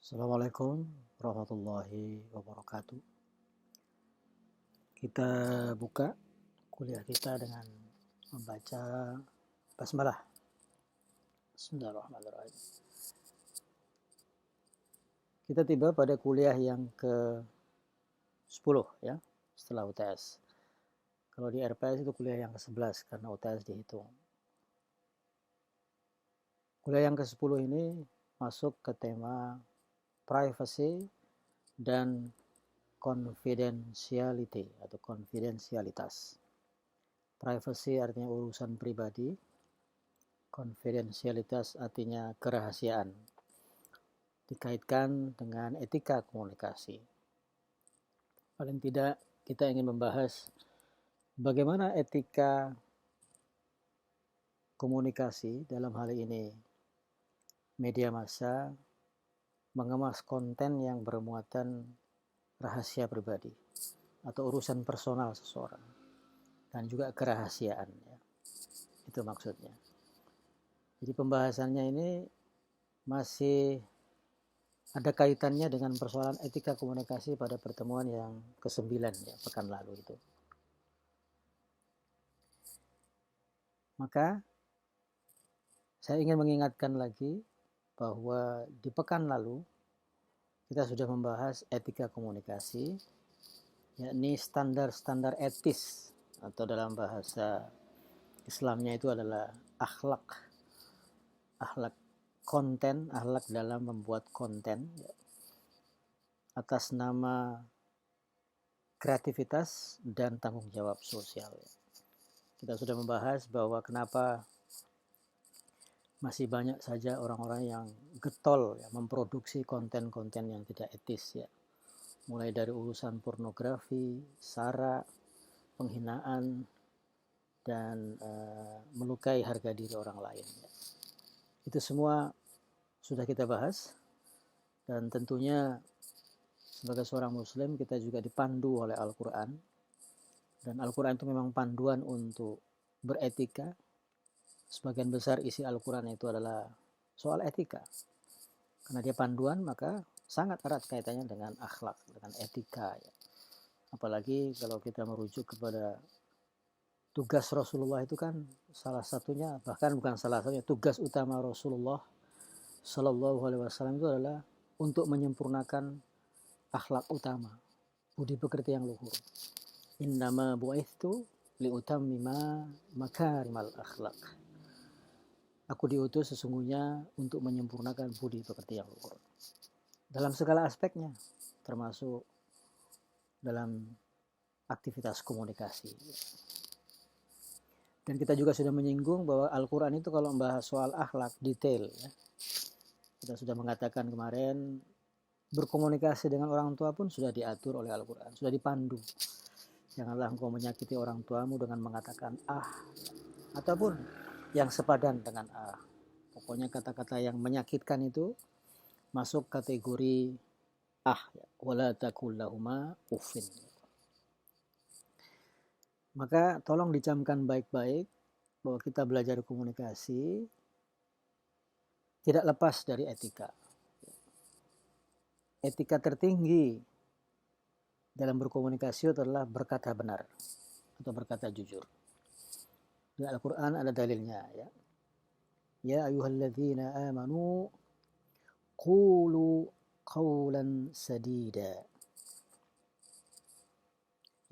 Assalamualaikum warahmatullahi wabarakatuh. Kita buka kuliah kita dengan membaca basmalah. Bismillahirrahmanirrahim. Kita tiba pada kuliah yang ke-10 ya, setelah UTS. Kalau di RPS itu kuliah yang ke-11 karena UTS dihitung. Kuliah yang ke-10 ini masuk ke tema privacy dan confidentiality atau konfidensialitas. Privacy artinya urusan pribadi, confidentialitas artinya kerahasiaan, dikaitkan dengan etika komunikasi. Paling tidak kita ingin membahas bagaimana etika komunikasi dalam hal ini media massa mengemas konten yang bermuatan rahasia pribadi atau urusan personal seseorang dan juga kerahasiaan ya. Itu maksudnya. Jadi pembahasannya ini masih ada kaitannya dengan persoalan etika komunikasi pada pertemuan yang ke-9 ya, pekan lalu itu. Maka saya ingin mengingatkan lagi bahwa di pekan lalu kita sudah membahas etika komunikasi, yakni standar-standar etis atau dalam bahasa Islamnya itu adalah akhlak konten, akhlak dalam membuat konten ya, atas nama kreativitas dan tanggung jawab sosial. Kita sudah membahas bahwa kenapa masih banyak saja orang-orang yang getol ya, memproduksi konten-konten yang tidak etis ya. Mulai dari urusan pornografi, sara, penghinaan, dan melukai harga diri orang lain ya. Itu semua sudah kita bahas, dan tentunya sebagai seorang muslim kita juga dipandu oleh Al-Quran, dan Al-Quran itu memang panduan untuk beretika. Sebagian besar isi Al-Quran itu adalah soal etika, karena dia panduan maka sangat erat kaitannya dengan akhlak, dengan etika ya. Apalagi kalau kita merujuk kepada tugas Rasulullah itu kan salah satunya, bahkan bukan salah satunya, tugas utama Rasulullah Shallallahu Alaihi Wasallam itu adalah untuk menyempurnakan akhlak utama, budi pekerti yang luhur. Innama bu'ithtu liutammima makarimal akhlak. Aku diutus sesungguhnya untuk menyempurnakan budi pekerti yang luhur. Dalam segala aspeknya, termasuk dalam aktivitas komunikasi. Dan kita juga sudah menyinggung bahwa Al-Quran itu kalau membahas soal akhlak detail ya. Kita sudah mengatakan kemarin berkomunikasi dengan orang tua pun sudah diatur oleh Al-Quran, sudah dipandu. Janganlah engkau menyakiti orang tuamu dengan mengatakan ataupun yang sepadan dengan Pokoknya kata-kata yang menyakitkan itu masuk kategori ya. Wala taqul lahuma uffin. Maka tolong dicamkan baik-baik bahwa kita belajar komunikasi tidak lepas dari etika. Etika tertinggi dalam berkomunikasi adalah berkata benar atau berkata jujur. Di Al-Quran ada dalilnya ya. Ya ayyuhalladzina amanu qulu qawlan sadida.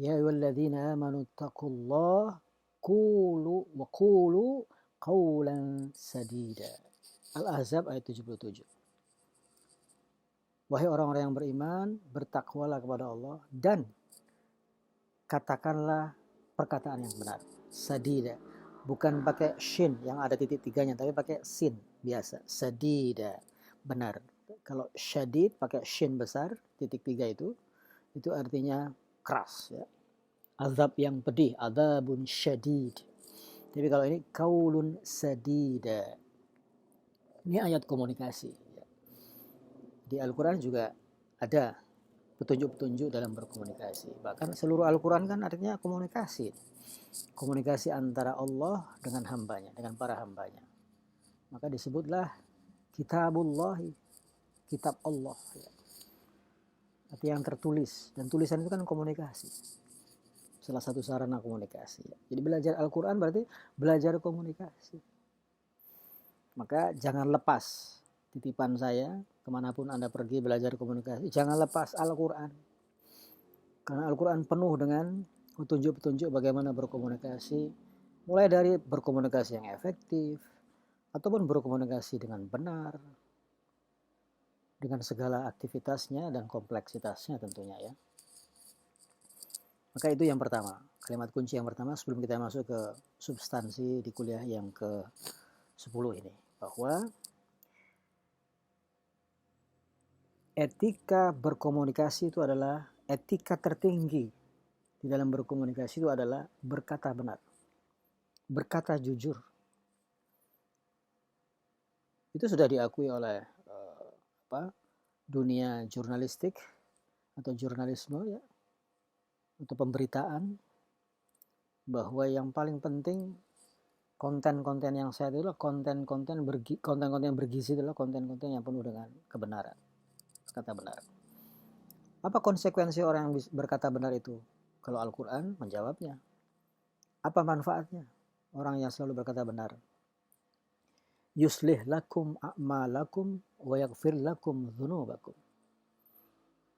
Ya ayyuhalladzina amanu taqullaha qulu qawlan sadida. Al-Ahzab ayat 77. Wahai orang-orang yang beriman, bertakwalah kepada Allah dan katakanlah perkataan yang benar. Sadida. Bukan pakai shin yang ada titik tiganya, tapi pakai sin biasa. Sadida. Benar. Kalau syadid pakai shin besar, titik tiga itu artinya keras. Ya. Azab yang pedih. Azabun syadid. Tapi kalau ini kaulun sadida. Ini ayat komunikasi. Di Al-Quran juga ada petunjuk-petunjuk dalam berkomunikasi. Bahkan seluruh Al-Quran kan artinya komunikasi. Komunikasi antara Allah dengan hambanya, dengan para hambanya. Maka disebutlah kitabullah, kitab Allah. Ya. Arti yang tertulis, dan tulisan itu kan komunikasi. Salah satu sarana komunikasi. Ya. Jadi belajar Al-Quran berarti belajar komunikasi. Maka jangan lepas titipan saya, kemanapun Anda pergi belajar komunikasi, jangan lepas Al-Quran. Karena Al-Quran penuh dengan petunjuk-petunjuk bagaimana berkomunikasi, mulai dari berkomunikasi yang efektif, ataupun berkomunikasi dengan benar, dengan segala aktivitasnya dan kompleksitasnya tentunya ya. Maka itu yang pertama, kalimat kunci yang pertama sebelum kita masuk ke substansi di kuliah yang ke-10 ini. Bahwa etika berkomunikasi itu adalah etika tertinggi di dalam berkomunikasi itu adalah berkata benar, berkata jujur. Itu sudah diakui oleh dunia jurnalistik atau jurnalisme ya, atau pemberitaan, bahwa yang paling penting konten-konten yang sehat adalah konten-konten yang bergizi adalah konten-konten yang penuh dengan kebenaran, kata benar. Apa konsekuensi orang yang berkata benar itu? Kalau Al-Quran menjawabnya. Apa manfaatnya orang yang selalu berkata benar? Yuslih lakum a'malakum wa yaghfir lakum dzunubakum.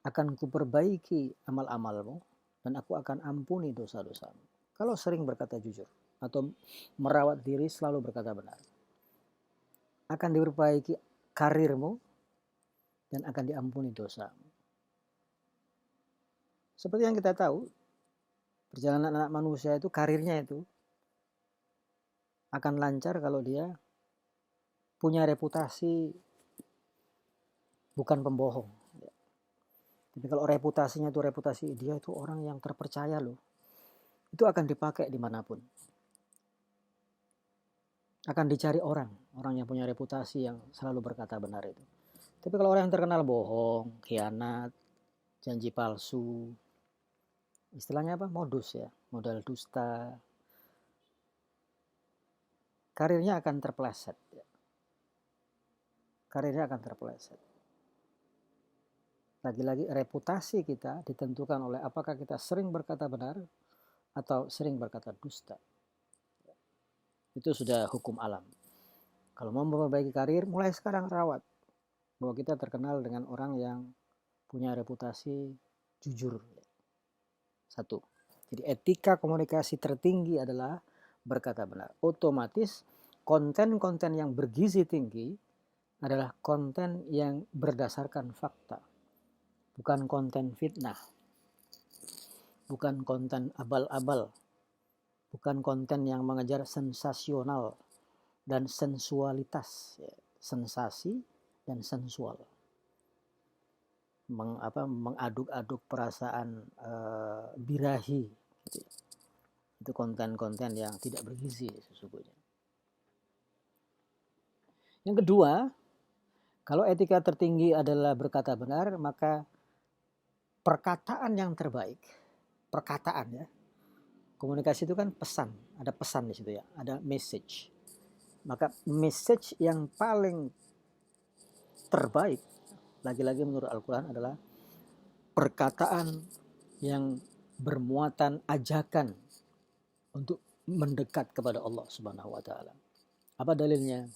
Akan kuperbaiki amal-amalmu dan aku akan ampuni dosa-dosamu. Kalau sering berkata jujur atau merawat diri selalu berkata benar, akan diperbaiki karirmu dan akan diampuni dosamu. Seperti yang kita tahu, perjalanan anak manusia itu, karirnya itu akan lancar kalau dia punya reputasi bukan pembohong. Tapi kalau reputasinya itu reputasi dia itu orang yang terpercaya loh, itu akan dipakai dimanapun. Akan dicari orang yang punya reputasi yang selalu berkata benar itu. Tapi kalau orang yang terkenal bohong, khianat, janji palsu, istilahnya apa? Modus ya, modal dusta, karirnya akan terpeleset. Karirnya akan terpeleset. Lagi-lagi reputasi kita ditentukan oleh apakah kita sering berkata benar atau sering berkata dusta. Itu sudah hukum alam. Kalau mau memperbaiki karir, mulai sekarang rawat bahwa kita terkenal dengan orang yang punya reputasi jujur. Satu. Jadi etika komunikasi tertinggi adalah berkata benar. Otomatis konten-konten yang bergizi tinggi adalah konten yang berdasarkan fakta. Bukan konten fitnah. Bukan konten abal-abal. Bukan konten yang mengejar sensasional dan sensualitas. Sensasi dan sensual. Mengaduk-aduk perasaan birahi. Itu konten-konten yang tidak bergizi sesungguhnya. Yang kedua, kalau etika tertinggi adalah berkata benar, maka perkataan yang terbaik, perkataan ya, komunikasi itu kan pesan, ada pesan di situ ya, ada message. Maka message yang paling terbaik, lagi-lagi menurut Al-Quran adalah perkataan yang bermuatan ajakan untuk mendekat kepada Allah Subhanahu wa taala. Apa dalilnya?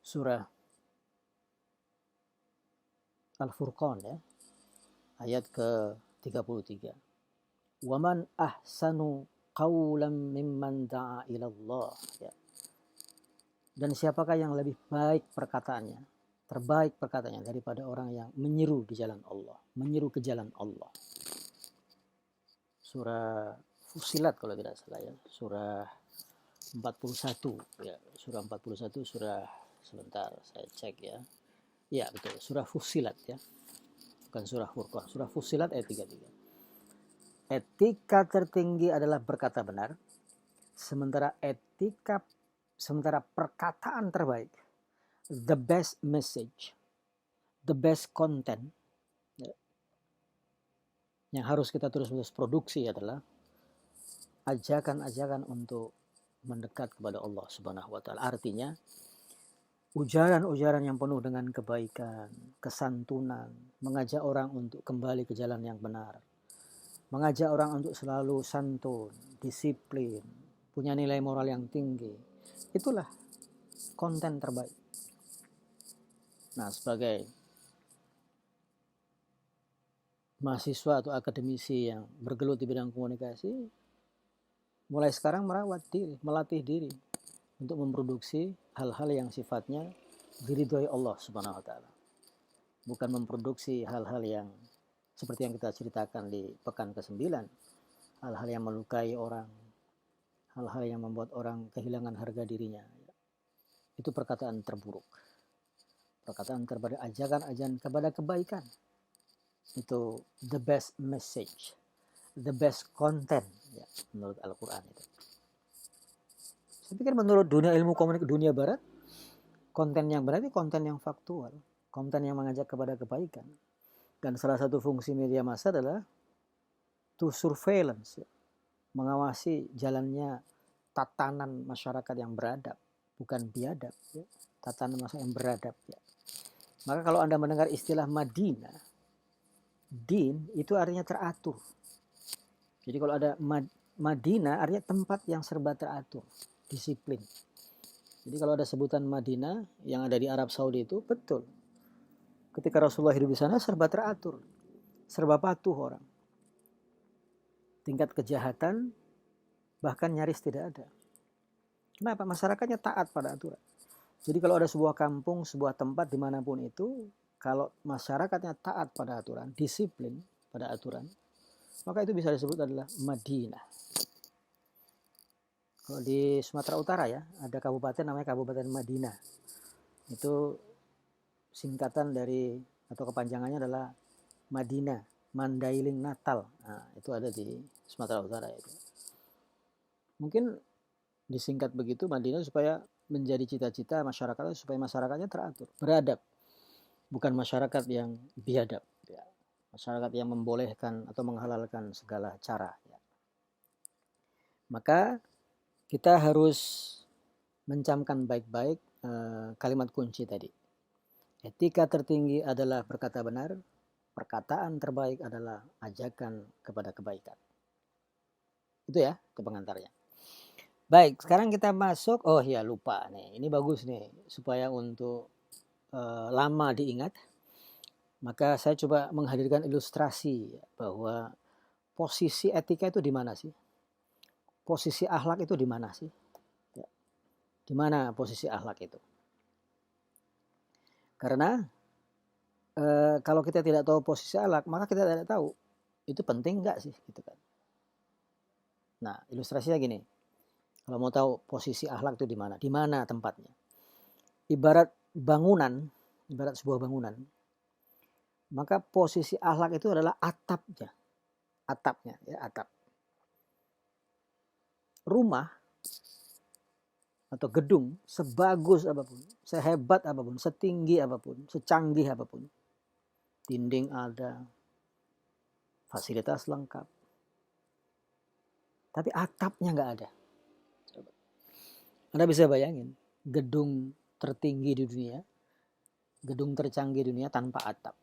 Surah Al-Furqan ya, ayat ke-33. Waman ahsanu qawlan mimman da'a ilallah ya. Dan siapakah yang lebih baik perkataannya, terbaik perkataannya daripada orang yang menyeru di jalan Allah, menyeru ke jalan Allah. Surah Fussilat kalau tidak salah ya, surah 41 ya, surah 41 surah, sebentar saya cek ya. Ya betul, surah Fussilat ya. Bukan surah Furqan, surah Fussilat ayat 33. Etika tertinggi adalah berkata benar, sementara perkataan terbaik, the best message, the best content ya, yang harus kita terus-menerus produksi adalah ajakan-ajakan untuk mendekat kepada Allah Subhanahu wa taala. Artinya ujaran-ujaran yang penuh dengan kebaikan, kesantunan, mengajak orang untuk kembali ke jalan yang benar, mengajak orang untuk selalu santun, disiplin, punya nilai moral yang tinggi. Itulah konten terbaik. Nah, sebagai mahasiswa atau akademisi yang bergelut di bidang komunikasi, mulai sekarang melatih diri untuk memproduksi hal-hal yang sifatnya diridhoi Allah Subhanahu wa taala. Bukan memproduksi hal-hal yang seperti yang kita ceritakan di pekan ke-9, hal-hal yang melukai orang, hal-hal yang membuat orang kehilangan harga dirinya. Itu perkataan terburuk. Perkataan terbaik, ajakan kepada kebaikan. Itu the best message, the best content ya, menurut Al-Quran itu. Saya pikir menurut dunia ilmu komunikasi dunia barat, konten yang benar itu konten yang faktual, konten yang mengajak kepada kebaikan. Dan salah satu fungsi media massa adalah to surveillance, ya, mengawasi jalannya tatanan masyarakat yang beradab, bukan biadab, ya. Tatanan masyarakat yang beradab. Ya. Maka kalau Anda mendengar istilah Madinah, din itu artinya teratur. Jadi kalau ada Madinah artinya tempat yang serba teratur, disiplin. Jadi kalau ada sebutan Madinah yang ada di Arab Saudi itu betul. Ketika Rasulullah hidup di sana serba teratur, serba patuh orang. Tingkat kejahatan bahkan nyaris tidak ada. Kenapa? Masyarakatnya taat pada aturan. Jadi kalau ada sebuah kampung, sebuah tempat dimanapun itu, kalau masyarakatnya taat pada aturan, disiplin pada aturan, maka itu bisa disebut adalah Madinah. Kalau di Sumatera Utara ya, ada kabupaten namanya Kabupaten Madinah. Itu singkatan dari atau kepanjangannya adalah Madinah, Mandailing Natal. Nah, itu ada di Sumatera Utara itu. Mungkin disingkat begitu Madinah supaya menjadi cita-cita masyarakatnya, supaya masyarakatnya teratur, beradab. Bukan masyarakat yang biadab, ya. Masyarakat yang membolehkan atau menghalalkan segala cara. Ya. Maka kita harus mencamkan baik-baik kalimat kunci tadi. Etika tertinggi adalah berkata benar, perkataan terbaik adalah ajakan kepada kebaikan. Itu ya, itu pengantarnya. Baik, sekarang kita masuk, oh ya lupa nih, ini bagus nih, supaya untuk lama diingat. Maka saya coba menghadirkan ilustrasi bahwa posisi etika itu di mana sih? Posisi akhlak itu di mana sih? Ya. Di mana posisi akhlak itu? Karena kalau kita tidak tahu posisi akhlak, maka kita tidak tahu itu penting nggak sih, gitu kan? Nah, ilustrasinya gini. Kalau mau tahu posisi akhlak itu di mana tempatnya? Ibarat bangunan, ibarat sebuah bangunan, maka posisi akhlak itu adalah atapnya, ya atap. Rumah atau gedung sebagus apapun, sehebat apapun, setinggi apapun, secanggih apapun, dinding ada, fasilitas lengkap, tapi atapnya nggak ada. Anda bisa bayangin gedung tertinggi di dunia, gedung tercanggih di dunia tanpa atap.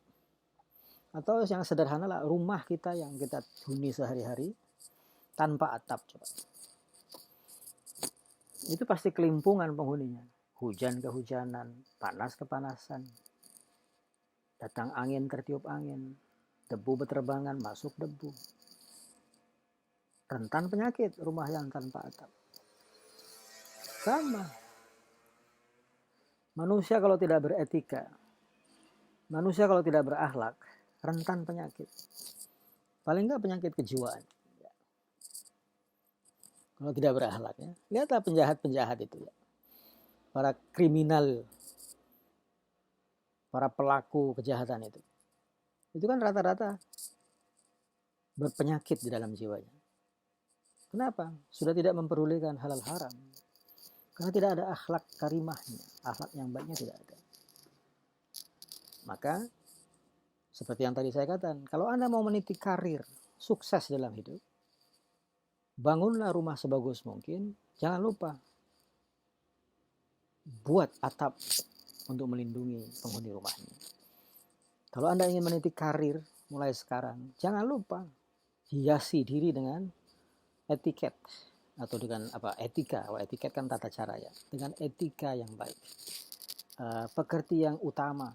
Atau yang sederhana lah rumah kita yang kita huni sehari-hari tanpa atap, coba. Itu pasti kelimpungan penghuninya. Hujan kehujanan, panas kepanasan, datang angin tertiup angin, debu berterbangan, masuk debu. Rentan penyakit rumah yang tanpa atap. Sama. Manusia kalau tidak beretika, manusia kalau tidak berakhlak, rentan penyakit. Paling enggak penyakit kejiwaan. Kalau tidak berakhlak ya. Lihatlah penjahat-penjahat itu ya. Para kriminal, para pelaku kejahatan itu. Itu kan rata-rata berpenyakit di dalam jiwanya. Kenapa? Sudah tidak memperdulikan halal haram. Karena tidak ada akhlak karimahnya. Akhlak yang baiknya tidak ada. Maka seperti yang tadi saya katakan, kalau Anda mau meniti karir, sukses dalam hidup, bangunlah rumah sebagus mungkin. Jangan lupa buat atap untuk melindungi penghuni rumahnya. Kalau Anda ingin meniti karir mulai sekarang, jangan lupa hiasi diri dengan etiket atau dengan etika. Etiket kan tata cara ya, dengan etika yang baik, pekerti yang utama,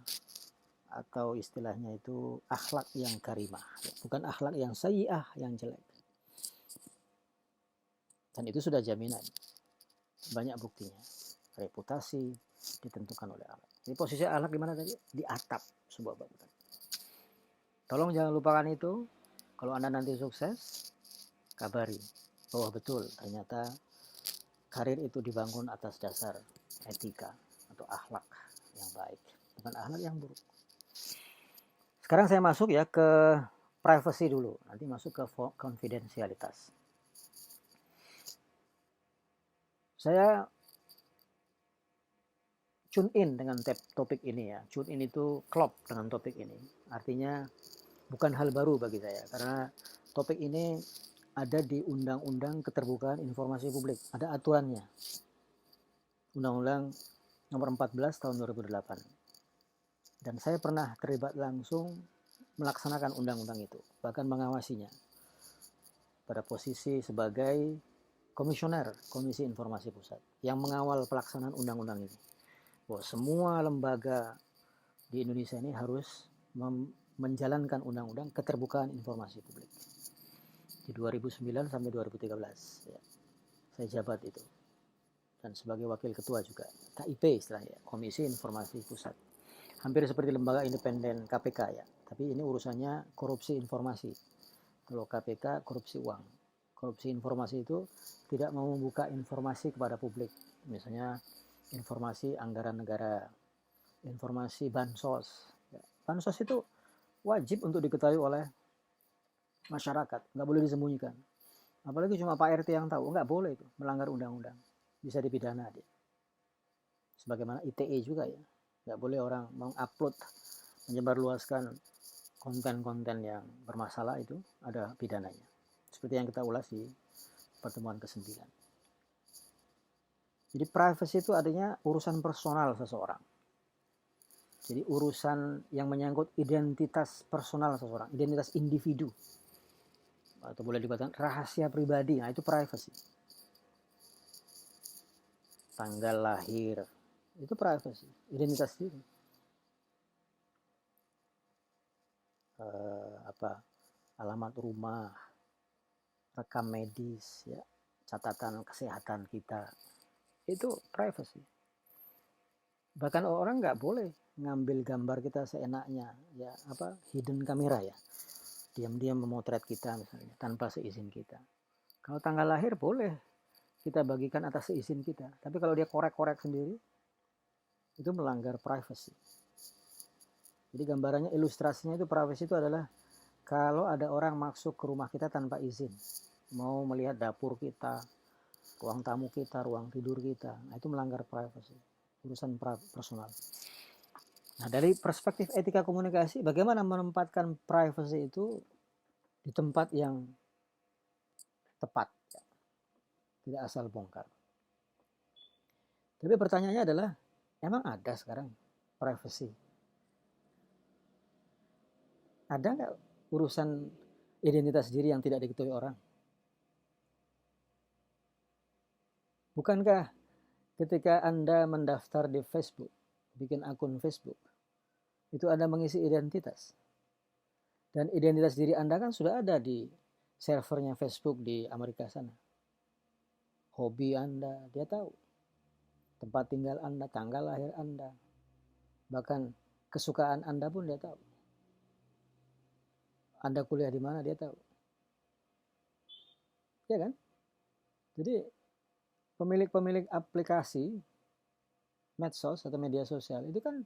atau istilahnya itu akhlak yang karimah, bukan akhlak yang sayyi'ah, yang jelek. Dan itu sudah jaminan, banyak buktinya. Reputasi ditentukan oleh akhlak. Jadi posisi akhlak di mana tadi? Di atap sebuah bangunan. Tolong jangan lupakan itu. Kalau Anda nanti sukses, kabari bahwa betul ternyata karir itu dibangun atas dasar etika atau akhlak yang baik, bukan akhlak yang buruk. Sekarang saya masuk ya ke privacy dulu, nanti masuk ke konfidensialitas. Saya tune in dengan topik ini ya. Tune in itu klop dengan topik ini. Artinya bukan hal baru bagi saya, karena topik ini ada di Undang-Undang Keterbukaan Informasi Publik. Ada aturannya. Undang-Undang nomor 14 tahun 2008. Dan saya pernah terlibat langsung melaksanakan undang-undang itu, bahkan mengawasinya pada posisi sebagai komisioner Komisi Informasi Pusat yang mengawal pelaksanaan undang-undang ini. Bahwa semua lembaga di Indonesia ini harus menjalankan undang-undang keterbukaan informasi publik. Di 2009 sampai 2013 ya, saya jabat itu. Dan sebagai wakil ketua juga, KIP istilahnya, Komisi Informasi Pusat. Hampir seperti lembaga independen KPK ya, tapi ini urusannya korupsi informasi. Kalau KPK korupsi uang. Korupsi informasi itu tidak mau membuka informasi kepada publik. Misalnya informasi anggaran negara, informasi bansos. Bansos itu wajib untuk diketahui oleh masyarakat, nggak boleh disembunyikan. Apalagi cuma Pak RT yang tahu, nggak boleh itu, melanggar undang-undang, bisa dipidana dia. Sebagaimana ITE juga ya, nggak boleh orang mengupload, menyebarluaskan konten-konten yang bermasalah, itu ada pidananya. Seperti yang kita ulas di pertemuan ke-9. Jadi privacy itu artinya urusan personal seseorang. Jadi urusan yang menyangkut identitas personal seseorang, identitas individu. Atau boleh dikatakan rahasia pribadi, nah itu privacy. Tanggal lahir, itu privacy, identitas diri. Alamat rumah, rekam medis, ya, catatan kesehatan kita, itu privacy. Bahkan orang nggak boleh ngambil gambar kita seenaknya, ya hidden kamera ya, diam-diam memotret kita misalnya tanpa seizin kita. Kalau tanggal lahir boleh kita bagikan atas seizin kita, tapi kalau dia korek-korek sendiri, itu melanggar privacy. Jadi gambarannya, ilustrasinya itu privacy itu adalah kalau ada orang masuk ke rumah kita tanpa izin, mau melihat dapur kita, ruang tamu kita, ruang tidur kita, nah itu melanggar privacy, urusan personal. Nah, dari perspektif etika komunikasi, bagaimana menempatkan privacy itu di tempat yang tepat, ya. Tidak asal bongkar. Tapi pertanyaannya adalah, emang ada sekarang privacy? Ada nggak urusan identitas diri yang tidak diketahui orang? Bukankah ketika Anda mendaftar di Facebook, bikin akun Facebook, itu Anda mengisi identitas? Dan identitas diri Anda kan sudah ada di servernya Facebook di Amerika sana. Hobi Anda, dia tahu. Tempat tinggal Anda, tanggal lahir Anda. Bahkan kesukaan Anda pun dia tahu. Anda kuliah di mana, dia tahu. Ya kan? Jadi pemilik-pemilik aplikasi medsos atau media sosial itu kan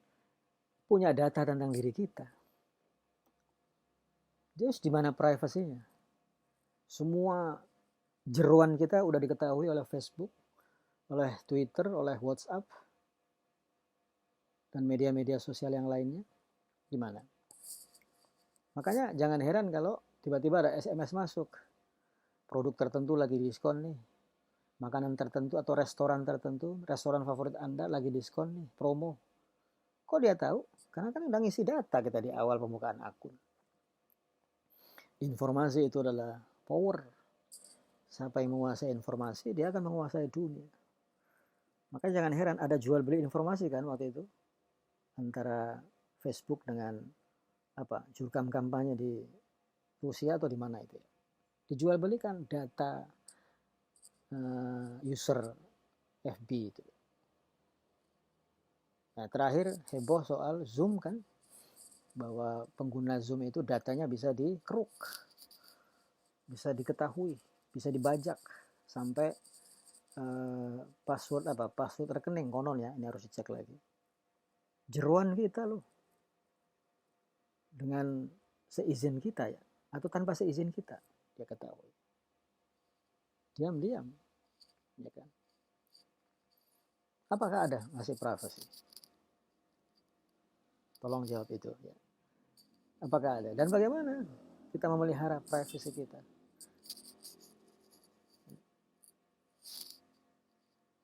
punya data tentang diri kita. Terus di mana privasinya? Semua jeruan kita udah diketahui oleh Facebook, oleh Twitter, oleh WhatsApp, dan media-media sosial yang lainnya. Gimana? Makanya jangan heran kalau tiba-tiba ada SMS masuk. Produk tertentu lagi diskon nih. Makanan tertentu atau restoran tertentu, restoran favorit Anda lagi diskon nih, promo. Kok dia tahu? Karena kan udah ngisi data kita di awal pembukaan akun. Informasi itu adalah power. Siapa yang menguasai informasi, dia akan menguasai dunia. Makanya jangan heran ada jual beli informasi kan waktu itu antara Facebook dengan jurkam kampanye di Rusia atau di mana itu ya. Dijual belikan data user FB itu. Nah, terakhir heboh soal Zoom kan, bahwa pengguna Zoom itu datanya bisa dikeruk, bisa diketahui, bisa dibajak sampai password rekening konon ya, ini harus dicek lagi. Jeruan kita loh, dengan seizin kita ya, atau tanpa seizin kita dia ketahui, diam-diam, ya kan? Apakah ada ngasih privasi? Tolong jawab itu ya. Apakah ada? Dan bagaimana kita memelihara privasi kita?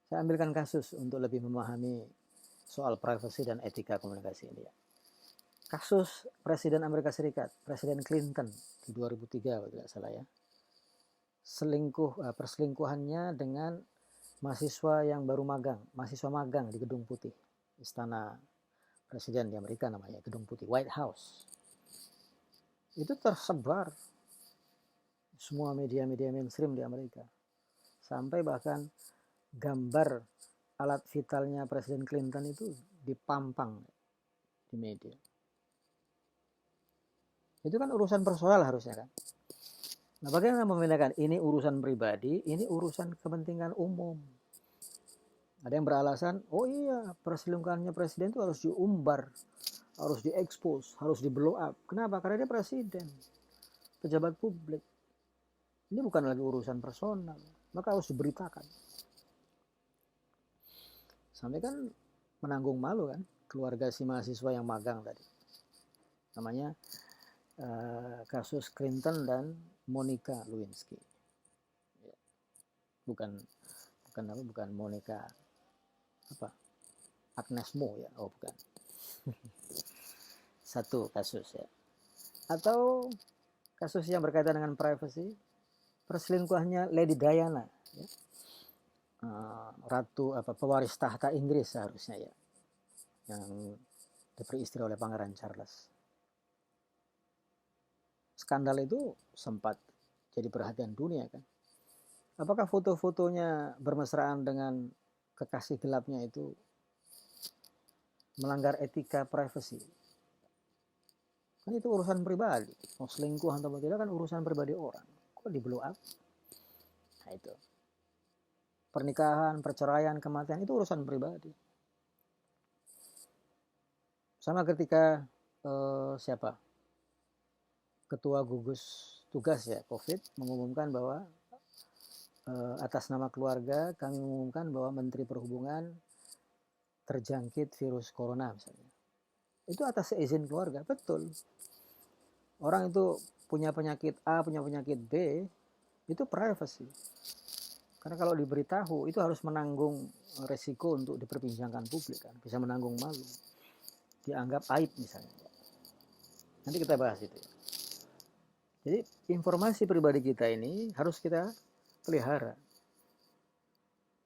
Saya ambilkan kasus untuk lebih memahami soal privasi dan etika komunikasi ini ya. Kasus Presiden Amerika Serikat, Presiden Clinton di 2003 kalau tidak salah ya. Perselingkuhannya dengan mahasiswa yang baru magang, mahasiswa magang di Gedung Putih, Istana Presiden di Amerika namanya, Gedung Putih, White House. Itu tersebar semua media-media mainstream di Amerika. Sampai bahkan gambar alat vitalnya Presiden Clinton itu dipampang di media. Itu kan urusan personal harusnya kan. Nah, bagaimana membedakan ini urusan pribadi, ini urusan kepentingan umum. Ada yang beralasan, oh iya perselingkuhannya presiden itu harus diumbar, harus diekspos, harus di blow up. Kenapa? Karena dia presiden, pejabat publik. Ini bukan lagi urusan personal, maka harus diberitakan. Sampai kan menanggung malu kan keluarga si mahasiswa yang magang tadi. Namanya kasus Clinton dan Monica Lewinsky. Ya. Bukan Monica Agnes Mo ya, oh bukan. Satu kasus ya. Atau kasus yang berkaitan dengan privacy, perselingkuhannya Lady Diana ya. Ratu pewaris tahta Inggris seharusnya ya, yang diberi istri oleh Pangeran Charles. Skandal itu sempat jadi perhatian dunia kan. Apakah foto-fotonya bermesraan dengan kekasih gelapnya itu melanggar etika privasi? Kan itu urusan pribadi. Mau selingkuh atau tidak kan urusan pribadi orang. Kok di blow up? Nah itu. Pernikahan, perceraian, kematian itu urusan pribadi. Sama ketika Ketua Gugus Tugas ya COVID mengumumkan bahwa atas nama keluarga kami mengumumkan bahwa Menteri Perhubungan terjangkit virus corona misalnya. Itu atas seizin keluarga, betul. Orang itu punya penyakit A, punya penyakit B, itu privacy. Karena kalau diberitahu itu harus menanggung resiko untuk diperbincangkan publik kan, bisa menanggung malu, dianggap aib misalnya. Nanti kita bahas itu ya. Jadi informasi pribadi kita ini harus kita pelihara.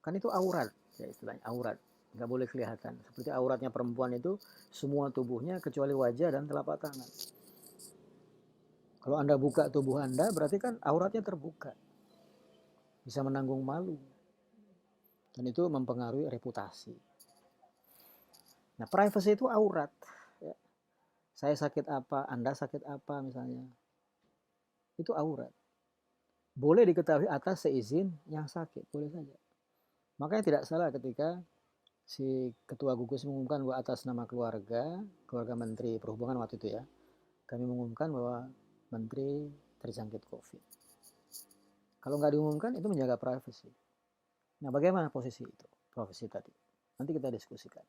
Kan itu aurat, ya istilahnya aurat, nggak boleh kelihatan. Seperti auratnya perempuan itu semua tubuhnya kecuali wajah dan telapak tangan. Kalau Anda buka tubuh Anda berarti kan auratnya terbuka, bisa menanggung malu, dan itu mempengaruhi reputasi. Nah, privacy itu aurat. Ya. Saya sakit apa, Anda sakit apa misalnya, itu aurat. Boleh diketahui atas seizin yang sakit, boleh saja. Makanya tidak salah ketika si Ketua Gugus mengumumkan bahwa atas nama keluarga Menteri Perhubungan waktu itu ya, kami mengumumkan bahwa Menteri terjangkit COVID. Kalau nggak diumumkan itu menjaga privasi. Nah, bagaimana posisi itu, privasi tadi? Nanti kita diskusikan.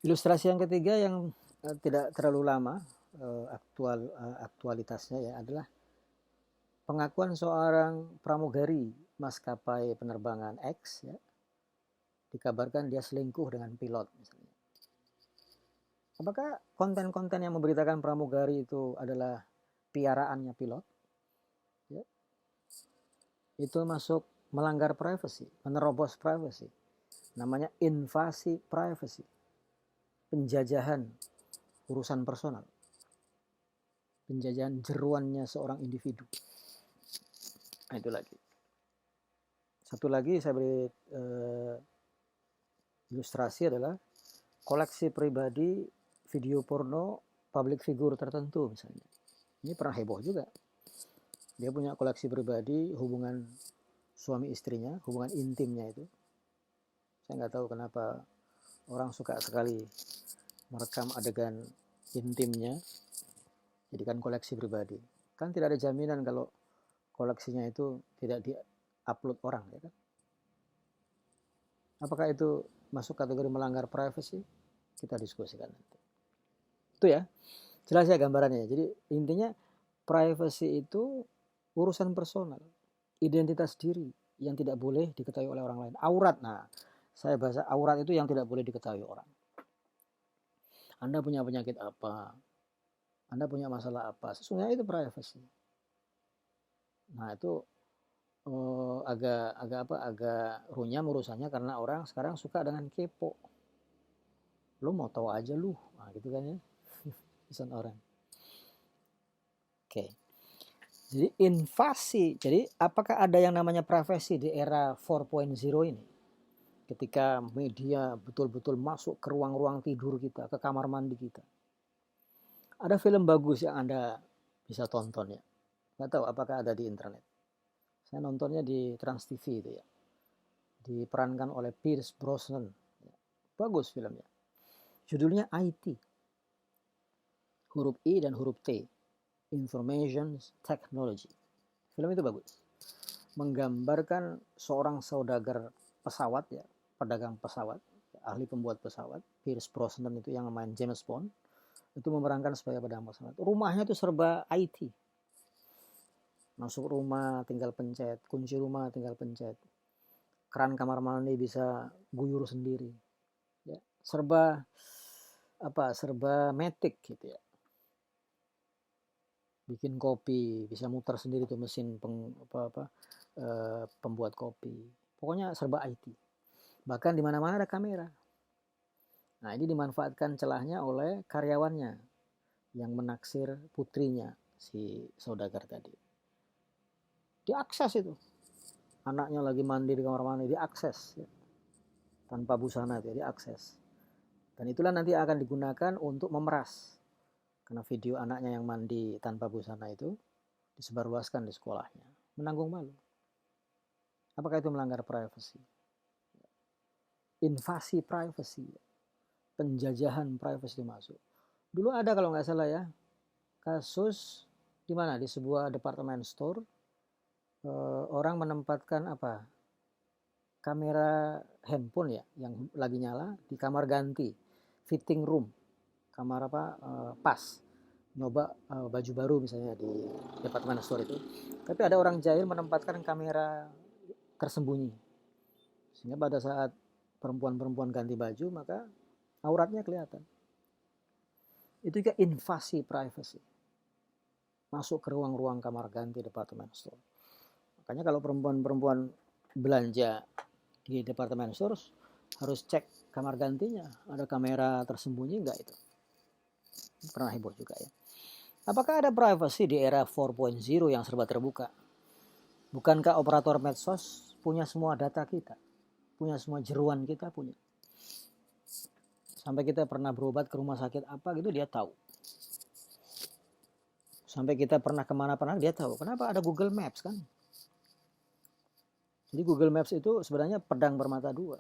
Ilustrasi yang ketiga yang tidak terlalu lama aktualitasnya ya adalah pengakuan seorang pramugari maskapai penerbangan X ya, dikabarkan dia selingkuh dengan pilot misalnya. Apakah konten-konten yang memberitakan pramugari itu adalah piaraannya pilot? Ya. Itu masuk melanggar privacy, menerobos privacy. Namanya invasi privacy, penjajahan urusan personal, penjajahan jeruannya seorang individu. Nah, itu lagi. Satu lagi saya beri ilustrasi adalah koleksi pribadi video porno public figure tertentu misalnya. Ini pernah heboh juga. Dia punya koleksi pribadi hubungan suami istrinya, hubungan intimnya itu. Saya nggak tahu kenapa orang suka sekali merekam adegan intimnya, jadikan koleksi pribadi. Kan tidak ada jaminan kalau koleksinya itu tidak di-upload orang, ya kan? Apakah itu masuk kategori melanggar privacy? Kita diskusikan nanti. Itu ya, jelas ya gambarannya. Jadi intinya privacy itu urusan personal, identitas diri yang tidak boleh diketahui oleh orang lain. Aurat, nah saya bahasa aurat itu yang tidak boleh diketahui orang. Anda punya penyakit apa? Anda punya masalah apa? Sesungguhnya itu privacy. Nah itu agak runyam urusannya karena orang sekarang suka dengan kepo. Lu mau tahu aja lu, nah, gitu kan ya, pesan orang. Oke. Jadi invasi. Jadi apakah ada yang namanya privacy di era 4.0 ini? Ketika media betul-betul masuk ke ruang-ruang tidur kita, ke kamar mandi kita. Ada film bagus yang Anda bisa tonton ya. Nggak tahu apakah ada di internet. Saya nontonnya di Trans TV itu ya. Diperankan oleh Pierce Brosnan. Bagus filmnya. Judulnya IT. Huruf I dan huruf T. Information Technology. Film itu bagus. Menggambarkan seorang saudagar pesawat ya, pedagang pesawat, ahli pembuat pesawat. Pierce Brosnan itu yang main James Bond. Itu memerankan sebagai pedagang pesawat. Rumahnya itu serba IT. Masuk rumah tinggal pencet, kunci rumah tinggal pencet. Keran kamar mandi bisa guyur sendiri. Ya, serba matic gitu ya. Bikin kopi, bisa muter sendiri tuh mesin pembuat kopi. Pokoknya serba IT. Bahkan di mana-mana ada kamera. Nah, ini dimanfaatkan celahnya oleh karyawannya yang menaksir putrinya, si saudagar tadi. Diakses itu. Anaknya lagi mandi di kamar mandi, diakses. Ya. Tanpa busana, itu diakses. Dan itulah nanti akan digunakan untuk memeras. Karena video anaknya yang mandi tanpa busana itu disebarluaskan di sekolahnya. Menanggung malu. Apakah itu melanggar privacy? Invasi privacy. Penjajahan privacy itu masuk. Dulu ada kalau nggak salah ya, kasus di mana? Di sebuah department store, orang menempatkan kamera handphone ya, yang lagi nyala di kamar ganti, fitting room, kamar pas, nyoba baju baru misalnya di department store itu. Tapi ada orang jahil menempatkan kamera tersembunyi, sehingga pada saat perempuan-perempuan ganti baju maka auratnya kelihatan. Itu juga invasi privacy. Masuk ke ruang-ruang kamar ganti department store. Makanya kalau perempuan-perempuan belanja di department store harus cek kamar gantinya. Ada kamera tersembunyi enggak itu? Pernah heboh juga ya. Apakah ada privacy di era 4.0 yang serba terbuka? Bukankah operator medsos punya semua data kita? Punya semua jeruan kita punya. Sampai kita pernah berobat ke rumah sakit apa gitu dia tahu. Sampai kita pernah kemana-mana dia tahu. Kenapa ada Google Maps kan? Jadi Google Maps itu sebenarnya pedang bermata dua.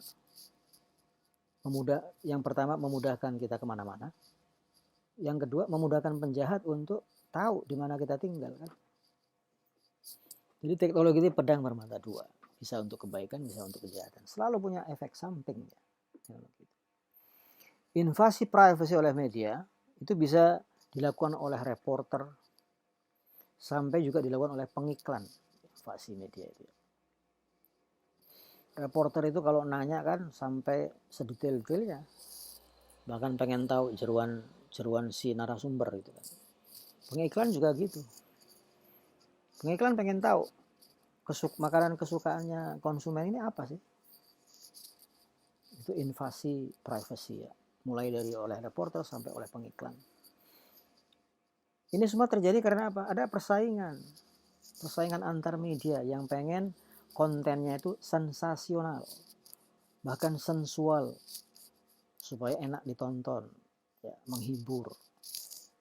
Yang pertama memudahkan kita kemana-mana. Yang kedua memudahkan penjahat untuk tahu di mana kita tinggal kan. Jadi teknologi ini pedang bermata dua. Bisa untuk kebaikan, bisa untuk kejahatan. Selalu punya efek samping ya. Invasi privacy oleh media itu bisa dilakukan oleh reporter sampai juga dilakukan oleh pengiklan. Invasi media itu. Reporter itu kalau nanya kan sampai sedetail-detailnya. bahkan pengen tahu jeruan si narasumber gitu kan. Pengiklan juga gitu. Pengiklan pengen tahu makanan kesukaannya konsumen ini apa sih. Itu invasi privasi ya, mulai dari oleh reporter sampai oleh pengiklan. Ini semua terjadi karena apa? Ada persaingan antar media yang pengen kontennya itu sensasional, bahkan sensual, supaya enak ditonton, ya, menghibur,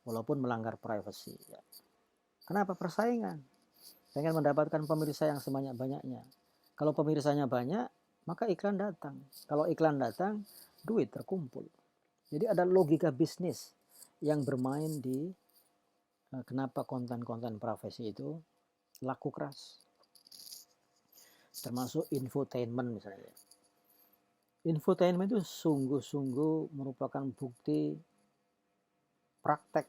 walaupun melanggar privasi. Ya. Kenapa? Persaingan. Pengen mendapatkan pemirsa yang sebanyak-banyaknya. Kalau pemirsanya banyak, maka iklan datang. Kalau iklan datang, duit terkumpul. Jadi ada logika bisnis yang bermain di kenapa konten-konten privasi itu laku keras. Termasuk infotainment misalnya. Infotainment itu sungguh-sungguh merupakan bukti praktek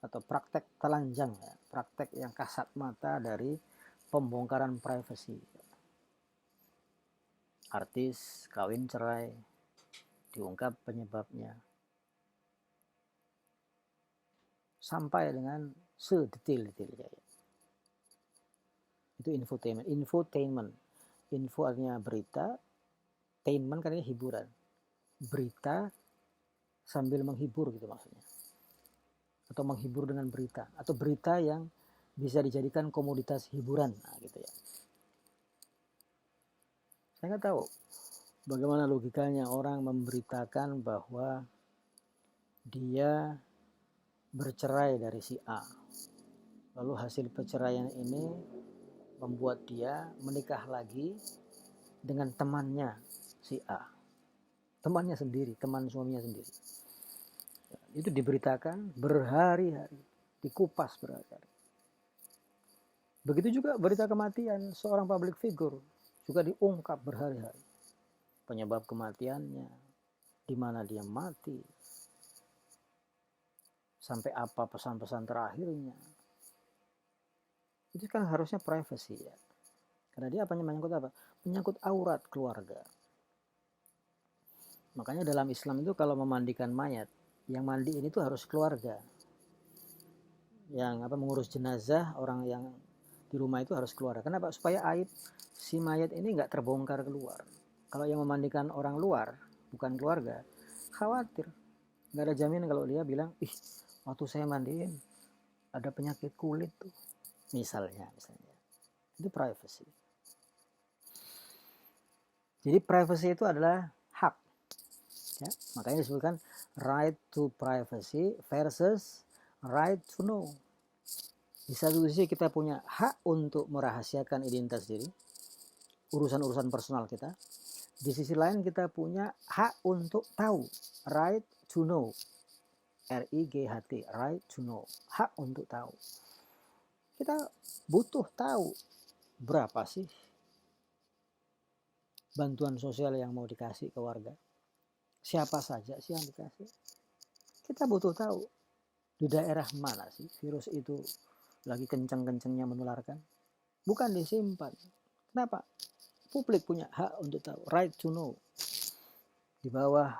atau praktek telanjang, ya, praktek yang kasat mata dari pembongkaran privasi. Artis kawin cerai, diungkap penyebabnya, sampai dengan sedetail-detailnya. Itu infotainment. Info artinya berita, tainment karena hiburan. Berita sambil menghibur gitu maksudnya. Atau menghibur dengan berita. Atau berita yang bisa dijadikan komoditas hiburan. Nah, gitu ya. Saya nggak tahu bagaimana logikanya orang memberitakan bahwa dia bercerai dari si A. Lalu hasil perceraian ini membuat dia menikah lagi dengan temannya si A. Temannya sendiri, teman suaminya sendiri. Itu diberitakan berhari-hari, dikupas berhari-hari. Begitu juga berita kematian seorang public figure juga diungkap berhari-hari. Penyebab kematiannya, di mana dia mati, sampai apa pesan-pesan terakhirnya. Itu kan harusnya privacy ya. Karena dia menyangkut apa? Menyangkut aurat keluarga. Makanya dalam Islam itu kalau memandikan mayat, yang mandi ini tuh harus keluarga. Yang mengurus jenazah orang yang di rumah itu harus keluarga. Kenapa? Supaya aib si mayat ini nggak terbongkar keluar. Kalau yang memandikan orang luar, bukan keluarga, khawatir. Nggak ada jaminan kalau dia bilang, ih, waktu saya mandiin ada penyakit kulit tuh. Misalnya. Itu privacy. Jadi privacy itu adalah hak. Ya, makanya disebutkan right to privacy versus right to know. Di satu sisi kita punya hak untuk merahasiakan identitas diri, urusan-urusan personal kita. Di sisi lain kita punya hak untuk tahu, right to know. R-I-G-H-T, right to know. Hak untuk tahu. Kita butuh tahu berapa sih bantuan sosial yang mau dikasih ke warga. Siapa saja sih yang dikasih. Kita butuh tahu di daerah mana sih virus itu lagi kencang-kencangnya menularkan. Bukan disimpan. Kenapa? Publik punya hak untuk tahu. Right to know. Di bawah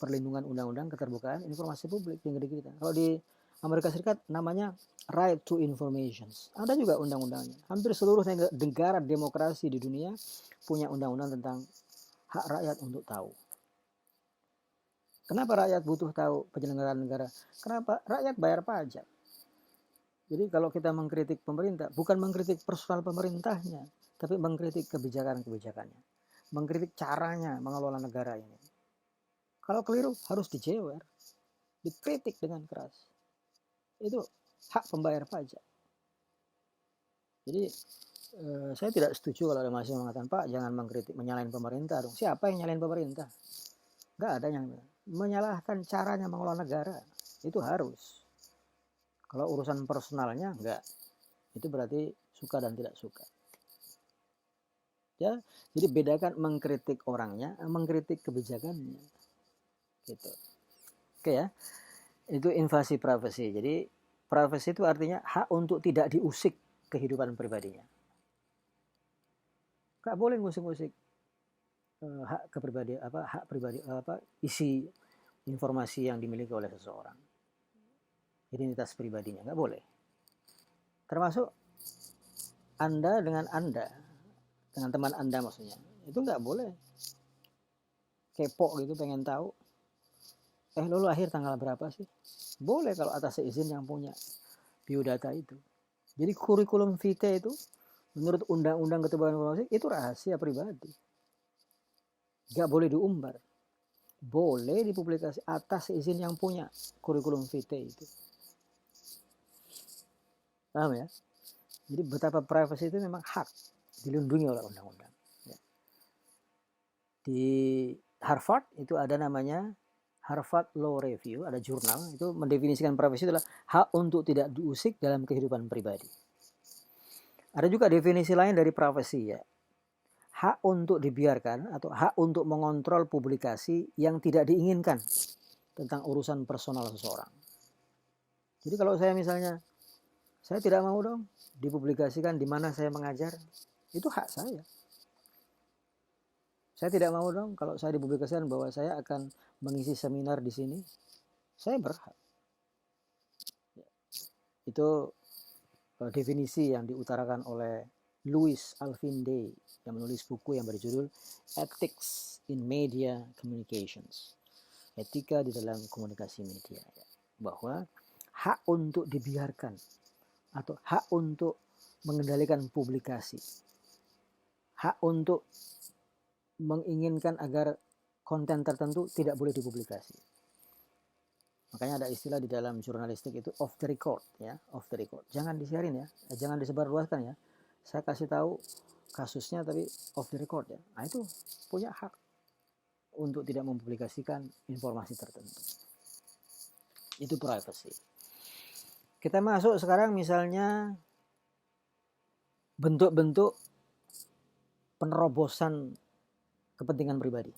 perlindungan undang-undang keterbukaan informasi publik di negeri kita. Kalau di Amerika Serikat namanya right to information. Ada juga undang-undangnya. Hampir seluruh negara demokrasi di dunia punya undang-undang tentang hak rakyat untuk tahu. Kenapa rakyat butuh tahu penyelenggaraan negara? Kenapa? Rakyat bayar pajak. Jadi kalau kita mengkritik pemerintah, bukan mengkritik personal pemerintahnya, tapi mengkritik kebijakan-kebijakannya. Mengkritik caranya mengelola negara ini. Kalau keliru harus dijewer, dikritik dengan keras. Itu hak pembayar pajak. Jadi saya tidak setuju kalau ada mahasiswa mengatakan, Pak, jangan mengkritik, menyalahin pemerintah dong. Siapa yang nyalahin pemerintah? Nggak ada yang menyalahkan caranya mengelola negara. Itu harus. Kalau urusan personalnya enggak. Itu berarti suka dan tidak suka. Ya, jadi bedakan mengkritik orangnya, mengkritik kebijakannya. Gitu. Oke ya. Itu invasi privasi. Jadi privasi itu artinya hak untuk tidak diusik kehidupan pribadinya. Enggak boleh ngusik-ngusik hak kepribadian hak pribadi isi informasi yang dimiliki oleh seseorang. Identitas pribadinya, nggak boleh. Termasuk Anda dengan teman Anda maksudnya, itu nggak boleh kepo gitu, pengen tahu, lu lahir tanggal berapa sih? Boleh kalau atas izin yang punya biodata itu. Jadi kurikulum vitae itu menurut Undang-Undang Keterbukaan Informasi itu rahasia pribadi. Nggak boleh diumbar. Boleh dipublikasi atas izin yang punya kurikulum vitae itu. Paham ya? Jadi betapa privacy itu memang hak, dilindungi oleh undang-undang. Ya. Di Harvard itu ada namanya Harvard Law Review, ada jurnal, itu mendefinisikan privacy adalah hak untuk tidak diusik dalam kehidupan pribadi. Ada juga definisi lain dari privacy ya. Hak untuk dibiarkan atau hak untuk mengontrol publikasi yang tidak diinginkan tentang urusan personal seseorang. Jadi kalau saya misalnya, saya tidak mau dong dipublikasikan di mana saya mengajar, itu hak saya. Saya tidak mau dong kalau saya dipublikasikan bahwa saya akan mengisi seminar di sini, saya berhak. Itu definisi yang diutarakan oleh Louis Alvin Day yang menulis buku yang berjudul Ethics in Media Communications, etika di dalam komunikasi media, bahwa hak untuk dibiarkan atau hak untuk mengendalikan publikasi, hak untuk menginginkan agar konten tertentu tidak boleh dipublikasi. Makanya ada istilah di dalam jurnalistik itu off the record ya, off the record. Jangan disiarin ya, jangan disebarluaskan ya. Saya kasih tahu kasusnya tapi off the record ya. Nah itu punya hak untuk tidak mempublikasikan informasi tertentu. Itu privacy. Kita masuk sekarang misalnya bentuk-bentuk penerobosan kepentingan pribadi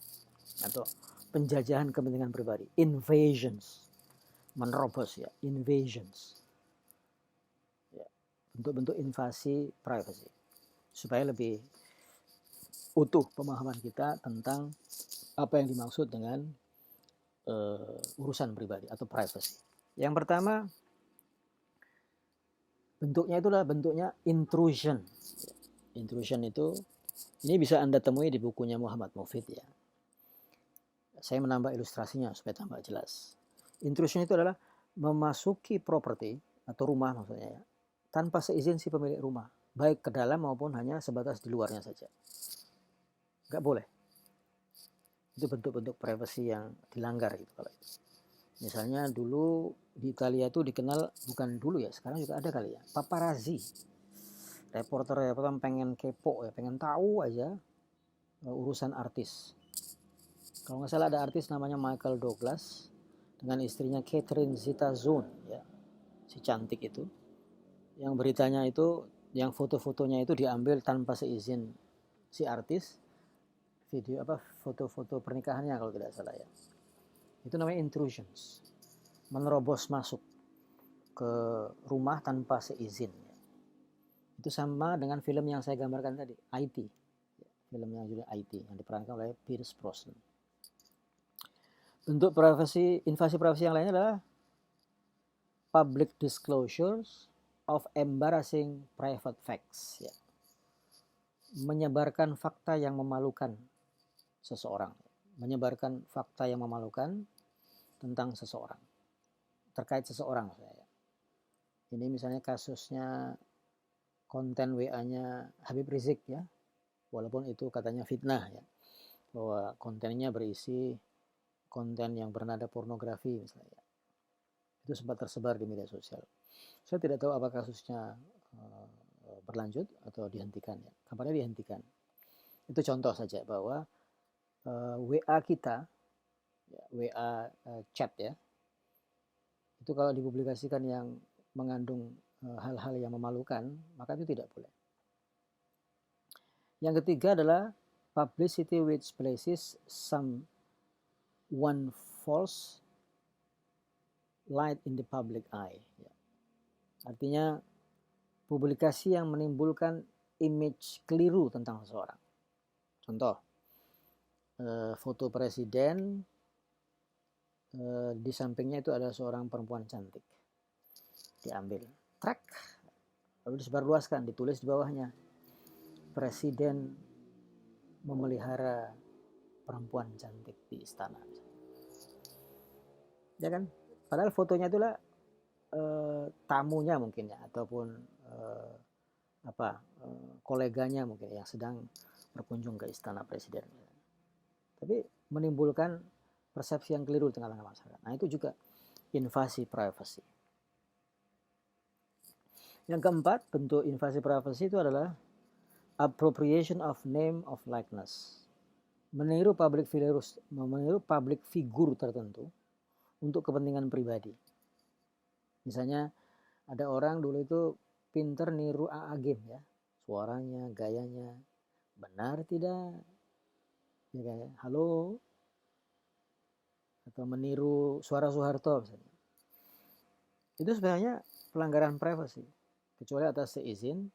atau penjajahan kepentingan pribadi, invasions. Menerobos ya, invasions. Ya, bentuk-bentuk invasi privacy. Supaya lebih utuh pemahaman kita tentang apa yang dimaksud dengan urusan pribadi atau privacy. Yang pertama, bentuknya itulah bentuknya intrusion. Intrusion itu, ini bisa Anda temui di bukunya Muhammad Mufid ya. Saya menambah ilustrasinya supaya tambah jelas. Intrusion itu adalah memasuki properti atau rumah maksudnya ya, tanpa seizin si pemilik rumah, baik ke dalam maupun hanya sebatas di luarnya saja. Nggak boleh. Itu bentuk-bentuk privacy yang dilanggar gitu kalau itu. Misalnya dulu di Italia itu dikenal, bukan dulu ya, sekarang juga ada kali ya, paparazzi. Reporter pengen kepo ya, pengen tahu aja urusan artis. Kalau nggak salah ada artis namanya Michael Douglas dengan istrinya Catherine Zeta-Jones ya, si cantik itu. Yang beritanya itu, yang foto-fotonya itu diambil tanpa seizin si artis, foto-foto pernikahannya kalau tidak salah ya. Itu namanya intrusions, menerobos masuk ke rumah tanpa seizin. Itu sama dengan film yang saya gambarkan tadi, IT, film yang judul IT yang diperankan oleh Pierce Brosnan. Bentuk privacy, invasi privacy yang lainnya adalah public disclosures of embarrassing private facts ya. Menyebarkan fakta yang memalukan seseorang, menyebarkan fakta yang memalukan tentang seseorang, terkait seseorang saya. Ini misalnya kasusnya konten WA-nya Habib Rizik ya, walaupun itu katanya fitnah ya, bahwa kontennya berisi konten yang bernada pornografi misalnya. Itu sempat tersebar di media sosial. Saya tidak tahu apa kasusnya berlanjut atau dihentikan ya. Kabarnya dihentikan. Itu contoh saja bahwa WA kita, ya, WA chat ya, itu kalau dipublikasikan yang mengandung hal-hal yang memalukan, maka itu tidak boleh. Yang ketiga adalah publicity which places some one false light in the public eye. Ya. Artinya publikasi yang menimbulkan image keliru tentang seseorang. Contoh, foto presiden di sampingnya itu ada seorang perempuan cantik. Diambil, track, lalu disebarluaskan, ditulis di bawahnya, Presiden memelihara perempuan cantik di istana. Ya kan? Padahal fotonya itulah tamunya mungkin ya, ataupun koleganya mungkin yang sedang berkunjung ke istana presiden. Tapi menimbulkan persepsi yang keliru di tengah-tengah masyarakat. Nah, itu juga invasi privasi. Yang keempat, bentuk invasi privasi itu adalah appropriation of name of likeness. Meniru public figure tertentu untuk kepentingan pribadi. Misalnya ada orang dulu itu pinter niru AA Game ya, suaranya, gayanya, benar tidak? Ya kayak halo, atau meniru suara Soeharto misalnya. Itu sebenarnya pelanggaran privasi, kecuali atas seizin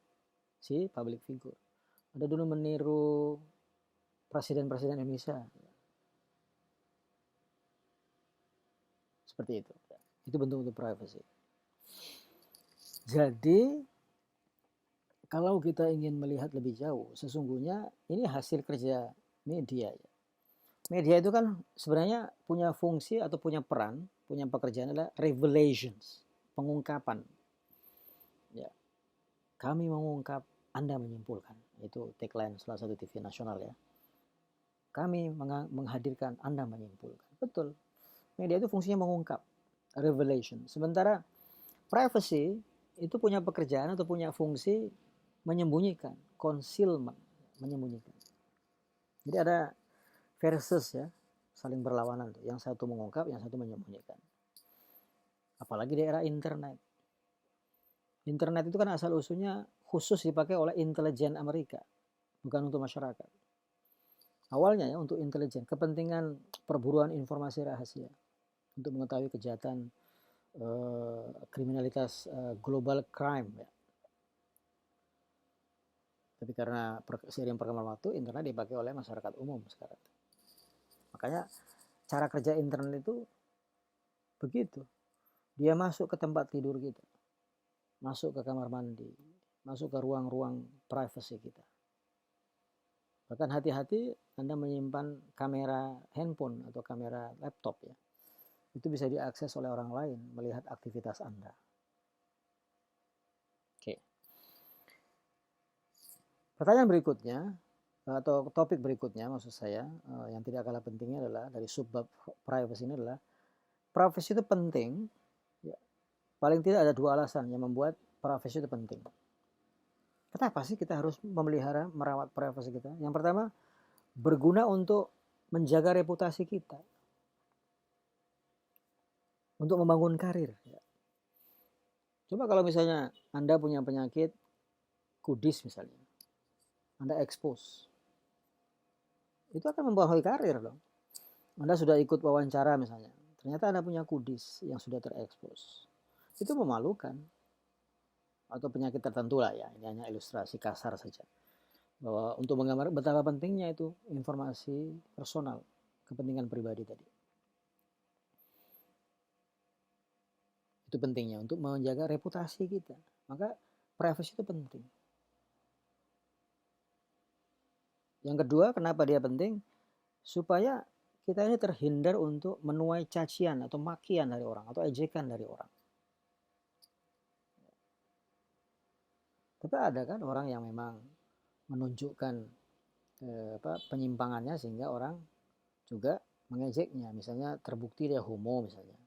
si public figure. Ada dulu meniru presiden-presiden Indonesia, seperti itu. Itu bentuk-bentuk privasi. Jadi kalau kita ingin melihat lebih jauh, sesungguhnya ini hasil kerja media. Media itu kan sebenarnya punya fungsi atau punya peran, punya pekerjaan adalah revelations, pengungkapan. Ya, kami mengungkap, Anda menyimpulkan. Itu tagline salah satu TV nasional ya. Kami menghadirkan, Anda menyimpulkan. Betul. Media itu fungsinya mengungkap, revelation. Sementara privacy itu punya pekerjaan atau punya fungsi menyembunyikan, concealment, menyembunyikan. Jadi ada versus ya, saling berlawanan tuh. Yang satu mengungkap, yang satu menyembunyikan. Apalagi di era internet. Internet itu kan asal usulnya khusus dipakai oleh intelijen Amerika, bukan untuk masyarakat. Awalnya ya untuk intelijen, kepentingan perburuan informasi rahasia untuk mengetahui kejahatan kriminalitas global crime ya. Tapi karena seiring perkembangan waktu, internet dipakai oleh masyarakat umum sekarang. Makanya cara kerja internet itu begitu. Dia masuk ke tempat tidur kita, masuk ke kamar mandi, masuk ke ruang-ruang privasi kita. Bahkan hati-hati Anda menyimpan kamera handphone atau kamera laptop ya. Itu bisa diakses oleh orang lain melihat aktivitas Anda. Oke. Pertanyaan berikutnya atau topik berikutnya maksud saya yang tidak kalah pentingnya adalah dari subbab privacy ini adalah privacy itu penting. Ya, paling tidak ada dua alasan yang membuat privacy itu penting. Kenapa sih kita harus memelihara, merawat privasi kita? Yang pertama, berguna untuk menjaga reputasi kita. Untuk membangun karir. Coba kalau misalnya Anda punya penyakit kudis misalnya. Anda expose. Itu akan membahayakan karir dong. Anda sudah ikut wawancara misalnya. Ternyata Anda punya kudis yang sudah terekspos. Itu memalukan. Atau penyakit tertentu lah ya. Ini hanya ilustrasi kasar saja. Bahwa untuk menggambarkan betapa pentingnya itu informasi personal. Kepentingan pribadi tadi. Itu pentingnya untuk menjaga reputasi kita. Maka privacy itu penting. Yang kedua, kenapa dia penting? Supaya kita ini terhindar untuk menuai cacian atau makian dari orang atau ejekan dari orang. Tapi ada kan orang yang memang menunjukkan penyimpangannya sehingga orang juga mengejeknya. Misalnya terbukti dia homo misalnya.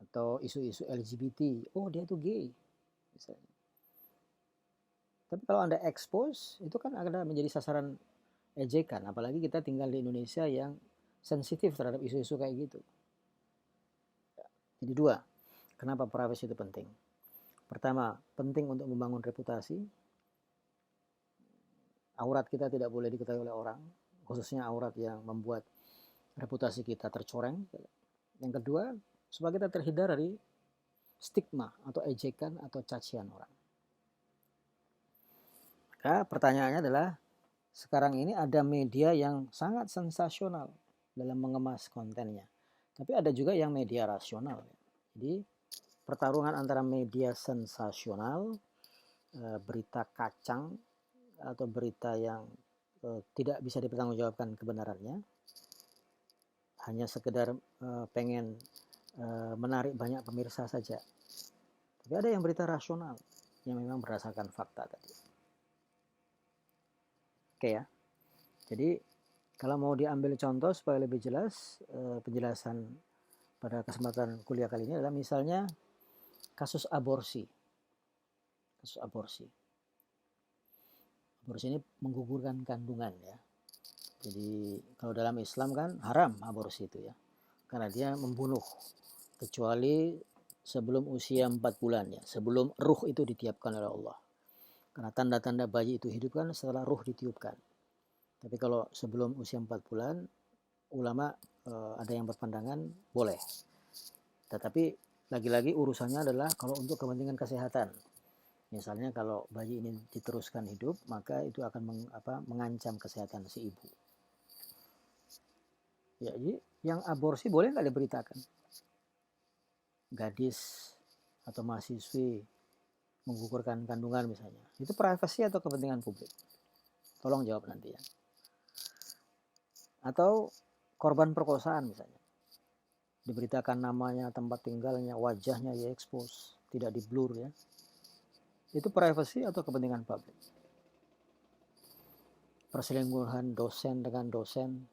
Atau isu-isu LGBT, oh dia tuh gay misalnya. Tapi kalau Anda expose, itu kan akan menjadi sasaran ejekan. Apalagi kita tinggal di Indonesia yang sensitif terhadap isu-isu kayak gitu. Jadi dua, kenapa privacy itu penting? Pertama, penting untuk membangun reputasi. Aurat kita tidak boleh diketahui oleh orang, khususnya aurat yang membuat reputasi kita tercoreng. Yang kedua, supaya kita terhindar dari stigma atau ejekan atau cacian orang. Maka pertanyaannya adalah, sekarang ini ada media yang sangat sensasional dalam mengemas kontennya. Tapi ada juga yang media rasional. Jadi pertarungan antara media sensasional, berita kacang atau berita yang tidak bisa dipertanggungjawabkan kebenarannya, hanya sekedar pengen menarik banyak pemirsa saja. Tapi ada yang berita rasional yang memang berdasarkan fakta tadi. Oke ya. Jadi kalau mau diambil contoh supaya lebih jelas, penjelasan pada kesempatan kuliah kali ini adalah misalnya kasus aborsi. Kasus aborsi. Aborsi ini menggugurkan kandungan ya. Jadi kalau dalam Islam kan haram aborsi itu ya. Karena dia membunuh kecuali sebelum usia 4 bulan ya, sebelum ruh itu ditiupkan oleh Allah. Karena tanda-tanda bayi itu hidup kan setelah ruh ditiupkan. Tapi kalau sebelum usia 4 bulan, ulama ada yang berpandangan boleh. Tetapi lagi-lagi urusannya adalah kalau untuk kepentingan kesehatan. Misalnya kalau bayi ini diteruskan hidup, maka itu akan mengancam kesehatan si ibu. Ya, jadi yang aborsi boleh nggak diberitakan? Gadis atau mahasiswi menggugurkan kandungan misalnya. Itu privasi atau kepentingan publik? Tolong jawab nanti ya. Atau korban perkosaan misalnya. Diberitakan namanya, tempat tinggalnya, wajahnya diekspos, tidak di blur ya. Itu privasi atau kepentingan publik? Perselingkuhan dosen dengan dosen,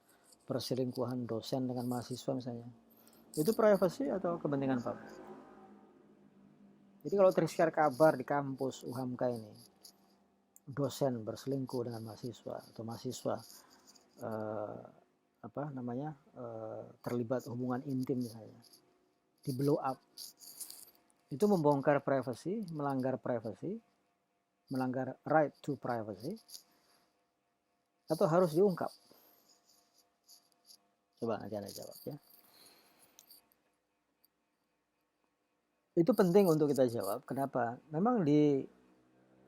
perselingkuhan dosen dengan mahasiswa misalnya. Itu privasi atau kepentingan publik? Jadi kalau tersiar kabar di kampus UHAMK ini, dosen berselingkuh dengan mahasiswa atau mahasiswa terlibat hubungan intim misalnya, di blow up, itu membongkar privasi, melanggar privasi, melanggar right to privacy, atau harus diungkap? Coba nanti Anda jawab ya. Itu penting untuk kita jawab. Kenapa? Memang di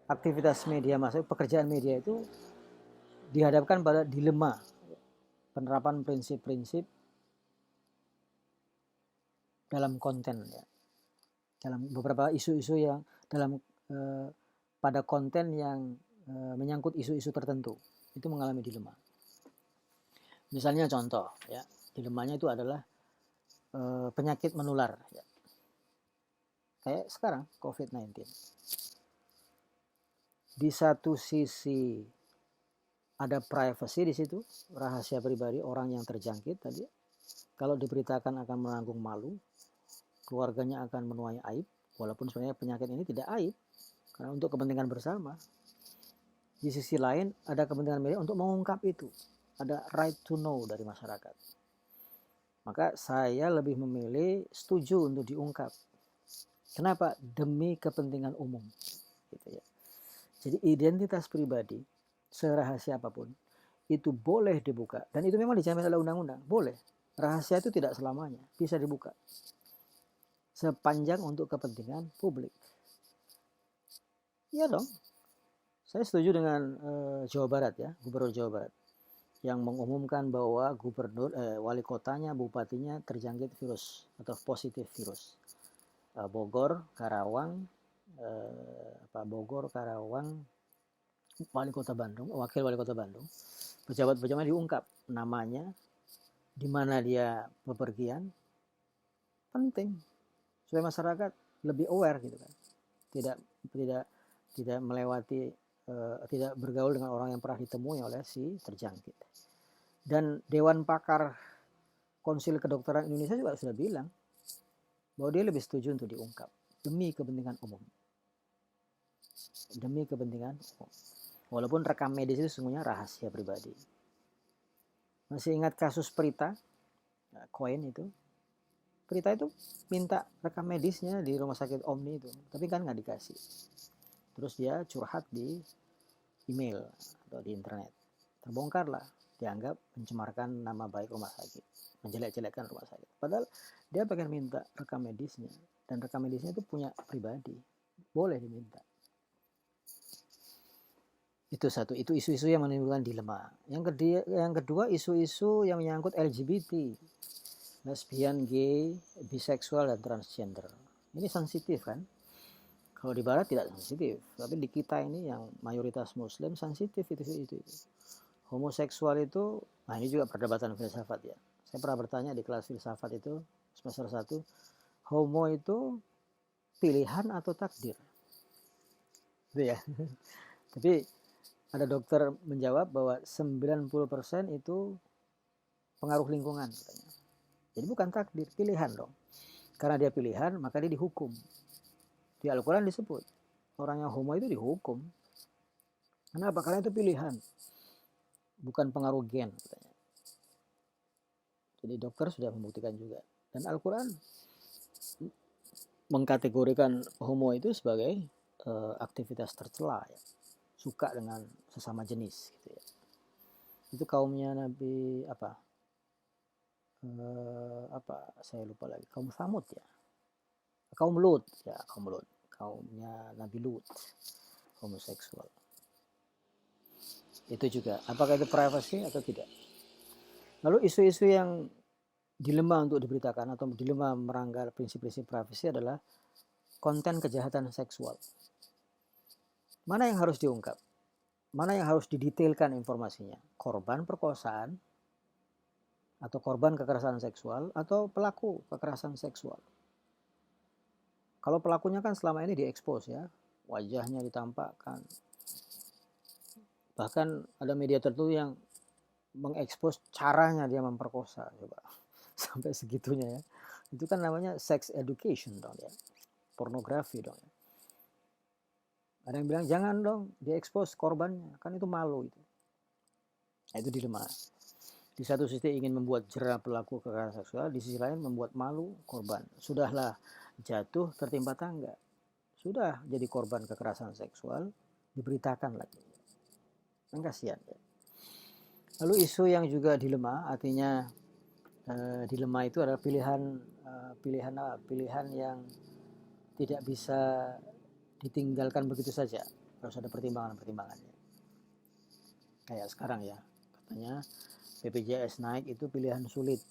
aktivitas media massa, pekerjaan media itu dihadapkan pada dilema penerapan prinsip-prinsip dalam konten ya. Dalam beberapa isu-isu yang pada konten yang menyangkut isu-isu tertentu, itu mengalami dilema. Misalnya contoh ya, dilemanya itu adalah penyakit menular ya. Kayak sekarang COVID-19. Di satu sisi ada privacy di situ, rahasia pribadi orang yang terjangkit tadi. Kalau diberitakan akan menanggung malu, keluarganya akan menuai aib, walaupun sebenarnya penyakit ini tidak aib, karena untuk kepentingan bersama. Di sisi lain ada kepentingan media untuk mengungkap itu, ada right to know dari masyarakat. Maka saya lebih memilih setuju untuk diungkap. Kenapa? Demi kepentingan umum. Gitu ya. Jadi identitas pribadi, serahasia apapun, itu boleh dibuka. Dan itu memang dijamin oleh undang-undang. Boleh. Rahasia itu tidak selamanya. Bisa dibuka. Sepanjang untuk kepentingan publik. Iya dong. Saya setuju dengan Jawa Barat ya, Gubernur Jawa Barat. Yang mengumumkan bahwa wali kotanya, bupatinya terjangkit virus atau positif virus. Bogor, Karawang, wali kota Bandung, wakil wali kota Bandung, pejabat-pejabat diungkap namanya, di mana dia bepergian, penting supaya masyarakat lebih aware gitu kan, tidak melewati, tidak bergaul dengan orang yang pernah ditemui oleh si terjangkit. Dan Dewan Pakar Konsil Kedokteran Indonesia juga sudah bilang bahwa dia lebih setuju untuk diungkap demi kepentingan umum. Demi kepentingan umum. Walaupun rekam medis itu sesungguhnya rahasia pribadi. Masih ingat kasus Prita? Koin itu. Prita itu minta rekam medisnya di rumah sakit Omni itu. Tapi kan nggak dikasih. Terus dia curhat di email atau di internet. Terbongkarlah. Dianggap mencemarkan nama baik rumah sakit. Menjelek-jelekkan rumah sakit. Padahal dia pengen minta rekam medisnya. Dan rekam medisnya itu punya pribadi. Boleh diminta. Itu satu, itu isu-isu yang menimbulkan dilema. Yang kedua isu-isu yang menyangkut LGBT. lesbian, gay, biseksual, dan transgender. Ini sensitif kan? Kalau di barat tidak sensitif, tapi di kita ini yang mayoritas muslim sensitif itu. Homoseksual itu, nah ini juga perdebatan filsafat ya. Saya pernah bertanya di kelas filsafat itu semester 1, homo itu pilihan atau takdir? Gitu ya. Tapi ada dokter menjawab bahwa 90% itu pengaruh lingkungan katanya. Jadi bukan takdir, pilihan dong. Karena dia pilihan, maka dia dihukum. Di Al-Quran disebut, orang yang homo itu dihukum. Kenapa? Karena itu pilihan, bukan pengaruh gen katanya. Jadi dokter sudah membuktikan juga. Dan Al-Quran mengkategorikan homo itu sebagai aktivitas tercela ya. Suka dengan sesama jenis gitu ya. Itu kaumnya Nabi apa saya lupa lagi, kaum Samud ya, kaumnya Nabi Lut, homoseksual. Itu juga, apakah itu privacy atau tidak? Lalu isu-isu yang dilema untuk diberitakan atau dilema melanggar prinsip-prinsip privacy adalah konten kejahatan seksual. Mana yang harus diungkap? Mana yang harus didetailkan informasinya? Korban perkosaan atau korban kekerasan seksual atau pelaku kekerasan seksual? Kalau pelakunya kan selama ini diekspos ya, wajahnya ditampakkan. Bahkan ada media tertentu yang mengekspos caranya dia memperkosa, coba sampai segitunya ya. Itu kan namanya sex education dong ya, pornografi dong ya. Ada yang bilang jangan dong diekspos korbannya, kan itu malu itu. Nah, itu dilema. Di satu sisi ingin membuat jera pelaku kekerasan seksual, di sisi lain membuat malu korban. Sudahlah jatuh tertimpa tangga, sudah jadi korban kekerasan seksual, diberitakan lagi. Kan kasihan ya. Lalu isu yang juga dilema, artinya dilema itu adalah pilihan yang tidak bisa ditinggalkan begitu saja, harus ada pertimbangannya. Kayak sekarang ya, katanya BPJS naik itu pilihan sulit.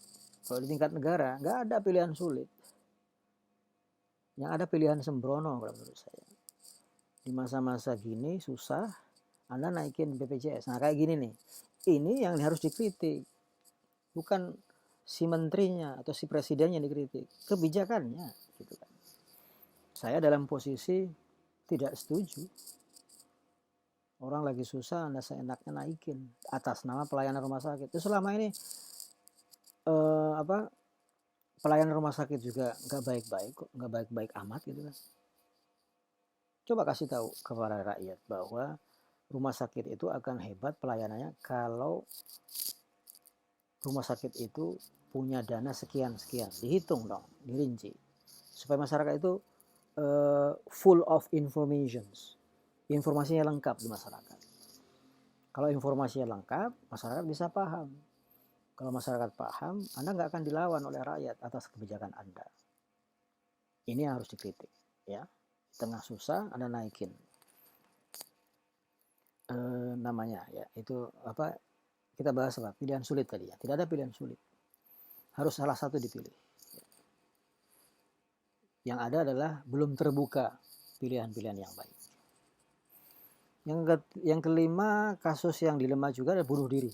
Kalau di tingkat negara nggak ada pilihan sulit, yang ada pilihan sembrono kalau menurut saya. Di masa-masa gini susah, Anda naikin BPJS. Nah kayak gini nih, ini yang harus dikritik, bukan si menterinya atau si presidennya dikritik, kebijakannya gitu kan. Saya dalam posisi tidak setuju. Orang lagi susah, Anda seenaknya naikin atas nama pelayanan rumah sakit. Itu selama ini pelayanan rumah sakit juga nggak baik-baik amat gitu kan. Coba kasih tahu kepada rakyat bahwa rumah sakit itu akan hebat pelayanannya kalau rumah sakit itu punya dana sekian, dihitung dong, dirinci supaya masyarakat itu full of informations, informasinya lengkap di masyarakat. Kalau informasinya lengkap, masyarakat bisa paham. Kalau masyarakat paham, Anda nggak akan dilawan oleh rakyat atas kebijakan Anda. Ini harus dikritik, ya. Tengah susah, Anda naikin namanya, ya. Itu apa? Kita bahas apa? Pilihan sulit tadi ya. Tidak ada pilihan sulit. Harus salah satu dipilih. Yang ada adalah belum terbuka pilihan-pilihan yang baik. Yang kelima, kasus yang dilema juga adalah bunuh diri.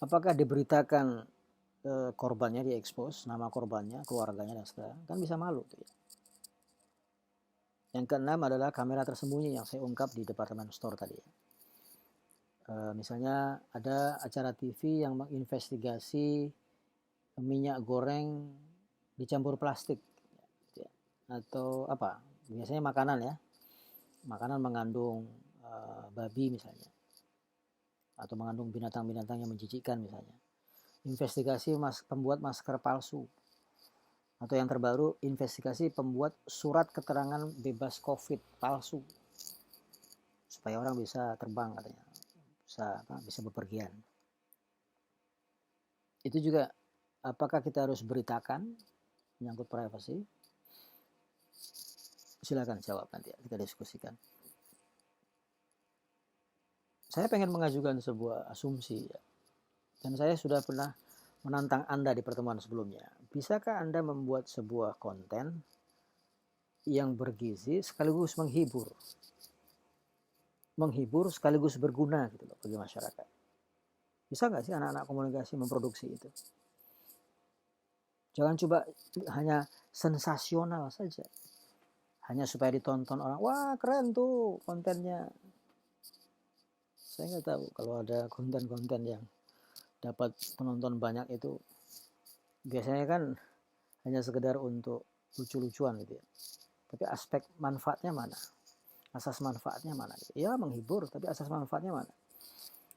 Apakah diberitakan korbannya, diekspos nama korbannya, keluarganya dan segala, kan bisa malu tuh ya. Yang keenam adalah kamera tersembunyi yang saya ungkap di departemen store tadi ya. Misalnya ada acara TV yang menginvestigasi minyak goreng dicampur plastik ya. Atau apa, biasanya makanan mengandung babi misalnya, atau mengandung binatang-binatang yang menjijikkan misalnya. Investigasi pembuat masker palsu, atau yang terbaru investigasi pembuat surat keterangan bebas COVID palsu supaya orang bisa terbang katanya, bisa bepergian. Itu juga apakah kita harus beritakan menyangkut privasi? Silakan jawab, nanti kita diskusikan. Saya pengen mengajukan sebuah asumsi ya. Dan saya sudah pernah menantang Anda di pertemuan sebelumnya. Bisakah Anda membuat sebuah konten yang bergizi sekaligus menghibur? Menghibur sekaligus berguna gitu loh bagi masyarakat. Bisa nggak sih anak-anak komunikasi memproduksi itu? Jangan coba hanya sensasional saja. Hanya supaya ditonton orang, wah keren tuh kontennya. Saya nggak tahu kalau ada konten-konten yang dapat penonton banyak itu biasanya kan hanya sekedar untuk lucu-lucuan gitu ya. Tapi aspek manfaatnya mana? Asas manfaatnya mana? Ya menghibur, tapi asas manfaatnya mana?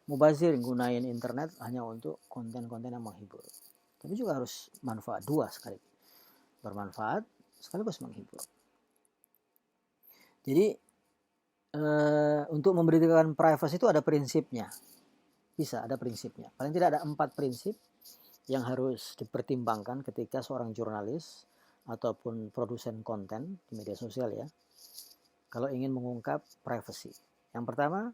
Mubazir gunain internet hanya untuk konten-konten yang menghibur. Tapi juga harus manfaat dua sekali. Bermanfaat sekaligus menghibur. Jadi untuk memberikan privacy itu ada prinsipnya. Bisa ada prinsipnya. Paling tidak ada 4 prinsip yang harus dipertimbangkan ketika seorang jurnalis ataupun produsen konten di media sosial ya, kalau ingin mengungkap privacy. Yang pertama,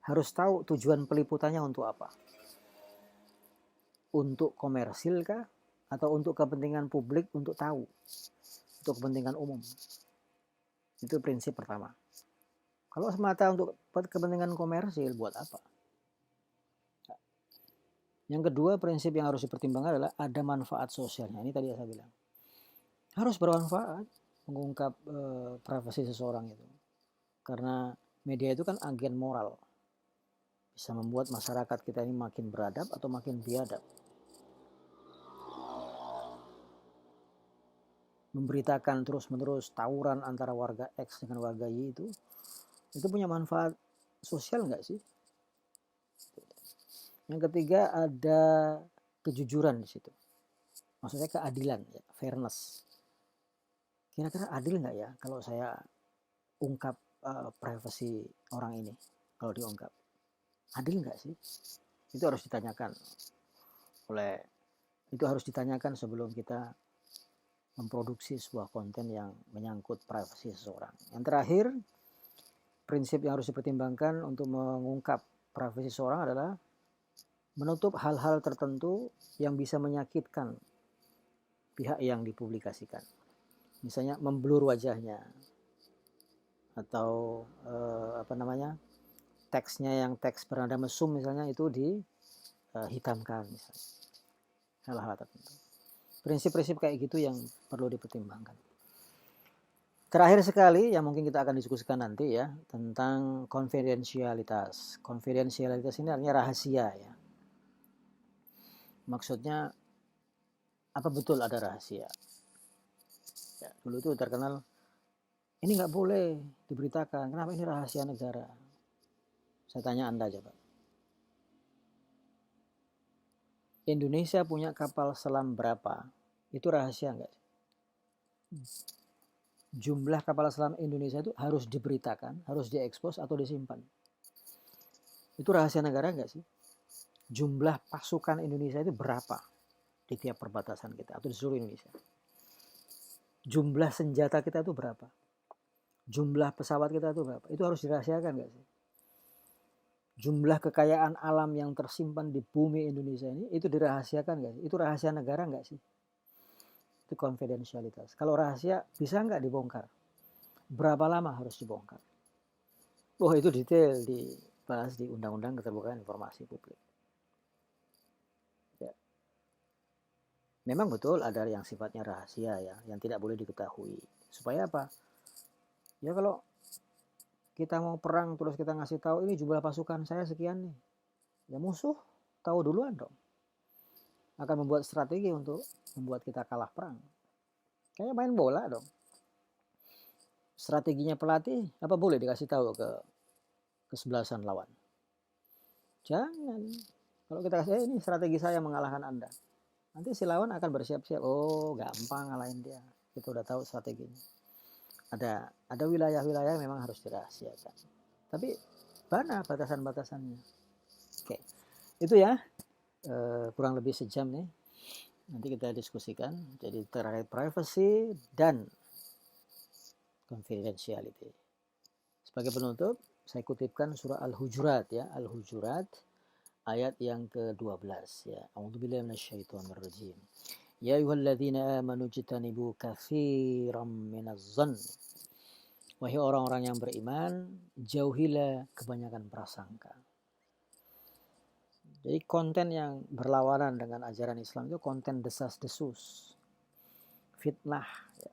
harus tahu tujuan peliputannya untuk apa. Untuk komersil kah? Atau untuk kepentingan publik untuk tahu? Untuk kepentingan umum. Itu prinsip pertama. Kalau semata untuk kepentingan komersil, buat apa? Yang kedua, prinsip yang harus dipertimbangkan adalah ada manfaat sosialnya. Ini tadi saya bilang. Harus bermanfaat mengungkap privasi seseorang itu. Karena media itu kan agen moral. Bisa membuat masyarakat kita ini makin beradab atau makin biadab. Memberitakan terus-menerus tawuran antara warga X dengan warga Y itu punya manfaat sosial nggak sih? Yang ketiga ada kejujuran di situ. Maksudnya keadilan, ya, fairness. Kira-kira adil nggak ya kalau saya ungkap privasi orang ini? Kalau diungkap, adil nggak sih? Itu harus ditanyakan sebelum kita memproduksi sebuah konten yang menyangkut privasi seseorang. Yang terakhir, prinsip yang harus dipertimbangkan untuk mengungkap privasi seseorang adalah menutup hal-hal tertentu yang bisa menyakitkan pihak yang dipublikasikan. Misalnya memblur wajahnya atau teksnya yang teks bernada mesum misalnya itu dihitamkan misalnya. Hal-hal tertentu. Prinsip-prinsip kayak gitu yang perlu dipertimbangkan. Terakhir sekali yang mungkin kita akan diskusikan nanti ya tentang konfidensialitas. Konfidensialitas ini artinya rahasia ya. Maksudnya apa betul ada rahasia? Ya, dulu itu terkenal ini nggak boleh diberitakan. Kenapa ini rahasia negara? Saya tanya Anda coba. Indonesia punya kapal selam berapa? Itu rahasia nggak? Jumlah kapal selam Indonesia itu harus diberitakan, harus diekspos atau disimpan. Itu rahasia negara nggak sih? Jumlah pasukan Indonesia itu berapa di tiap perbatasan kita atau di seluruh Indonesia? Jumlah senjata kita itu berapa? Jumlah pesawat kita itu berapa? Itu harus dirahasiakan nggak sih? Jumlah kekayaan alam yang tersimpan di bumi Indonesia ini itu dirahasiakan nggak sih? Itu rahasia negara nggak sih? Itu konfidensialitas. Kalau rahasia bisa nggak dibongkar? Berapa lama harus dibongkar? Oh itu detail dibahas di Undang-Undang Keterbukaan Informasi Publik. Ya. Memang betul ada yang sifatnya rahasia ya, yang tidak boleh diketahui. Supaya apa? Ya kalau kita mau perang terus kita ngasih tahu ini jumlah pasukan saya sekian nih. Ya musuh tahu duluan dong. Akan membuat strategi untuk membuat kita kalah perang. Kayak main bola dong. Strateginya pelatih apa boleh dikasih tahu ke kesebelasan lawan? Jangan. Kalau kita kasih ini strategi saya mengalahkan Anda. Nanti si lawan akan bersiap-siap. Oh, gampang ngalahin dia. Kita udah tahu strateginya. Ada wilayah-wilayah memang harus dirahasiakan. Tapi mana batasan-batasannya? Oke. Itu ya. Kurang lebih sejam nih. Nanti kita diskusikan. Jadi terkait privacy dan confidentiality. Sebagai penutup, saya kutipkan surah Al-Hujurat ya. Al-Hujurat ayat yang ke-12 ya. A'udzubillahi minasyaitonir rajim. Ya ayyuhalladzina amanu jtanibu katsiran minadh-dhann. Wahai orang-orang yang beriman, jauhilah kebanyakan prasangka. Jadi konten yang berlawanan dengan ajaran Islam itu konten desas-desus, fitnah, ya,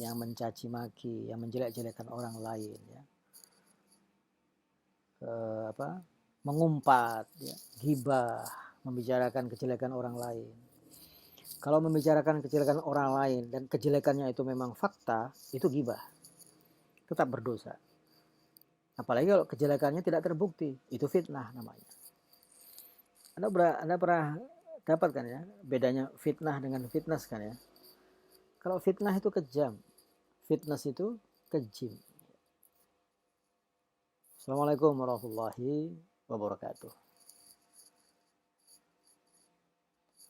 yang mencaci maki, yang menjelek-jelekan orang lain, ya. Mengumpat, ya, ghibah, membicarakan kejelekan orang lain. Kalau membicarakan kejelekan orang lain dan kejelekannya itu memang fakta, itu ghibah, tetap berdosa. Apalagi kalau kejelekannya tidak terbukti, itu fitnah namanya. Anda pernah dapat kan ya bedanya fitnah dengan fitness kan ya? Kalau fitnah itu kejam, fitness itu kejim. Assalamualaikum warahmatullahi wabarakatuh.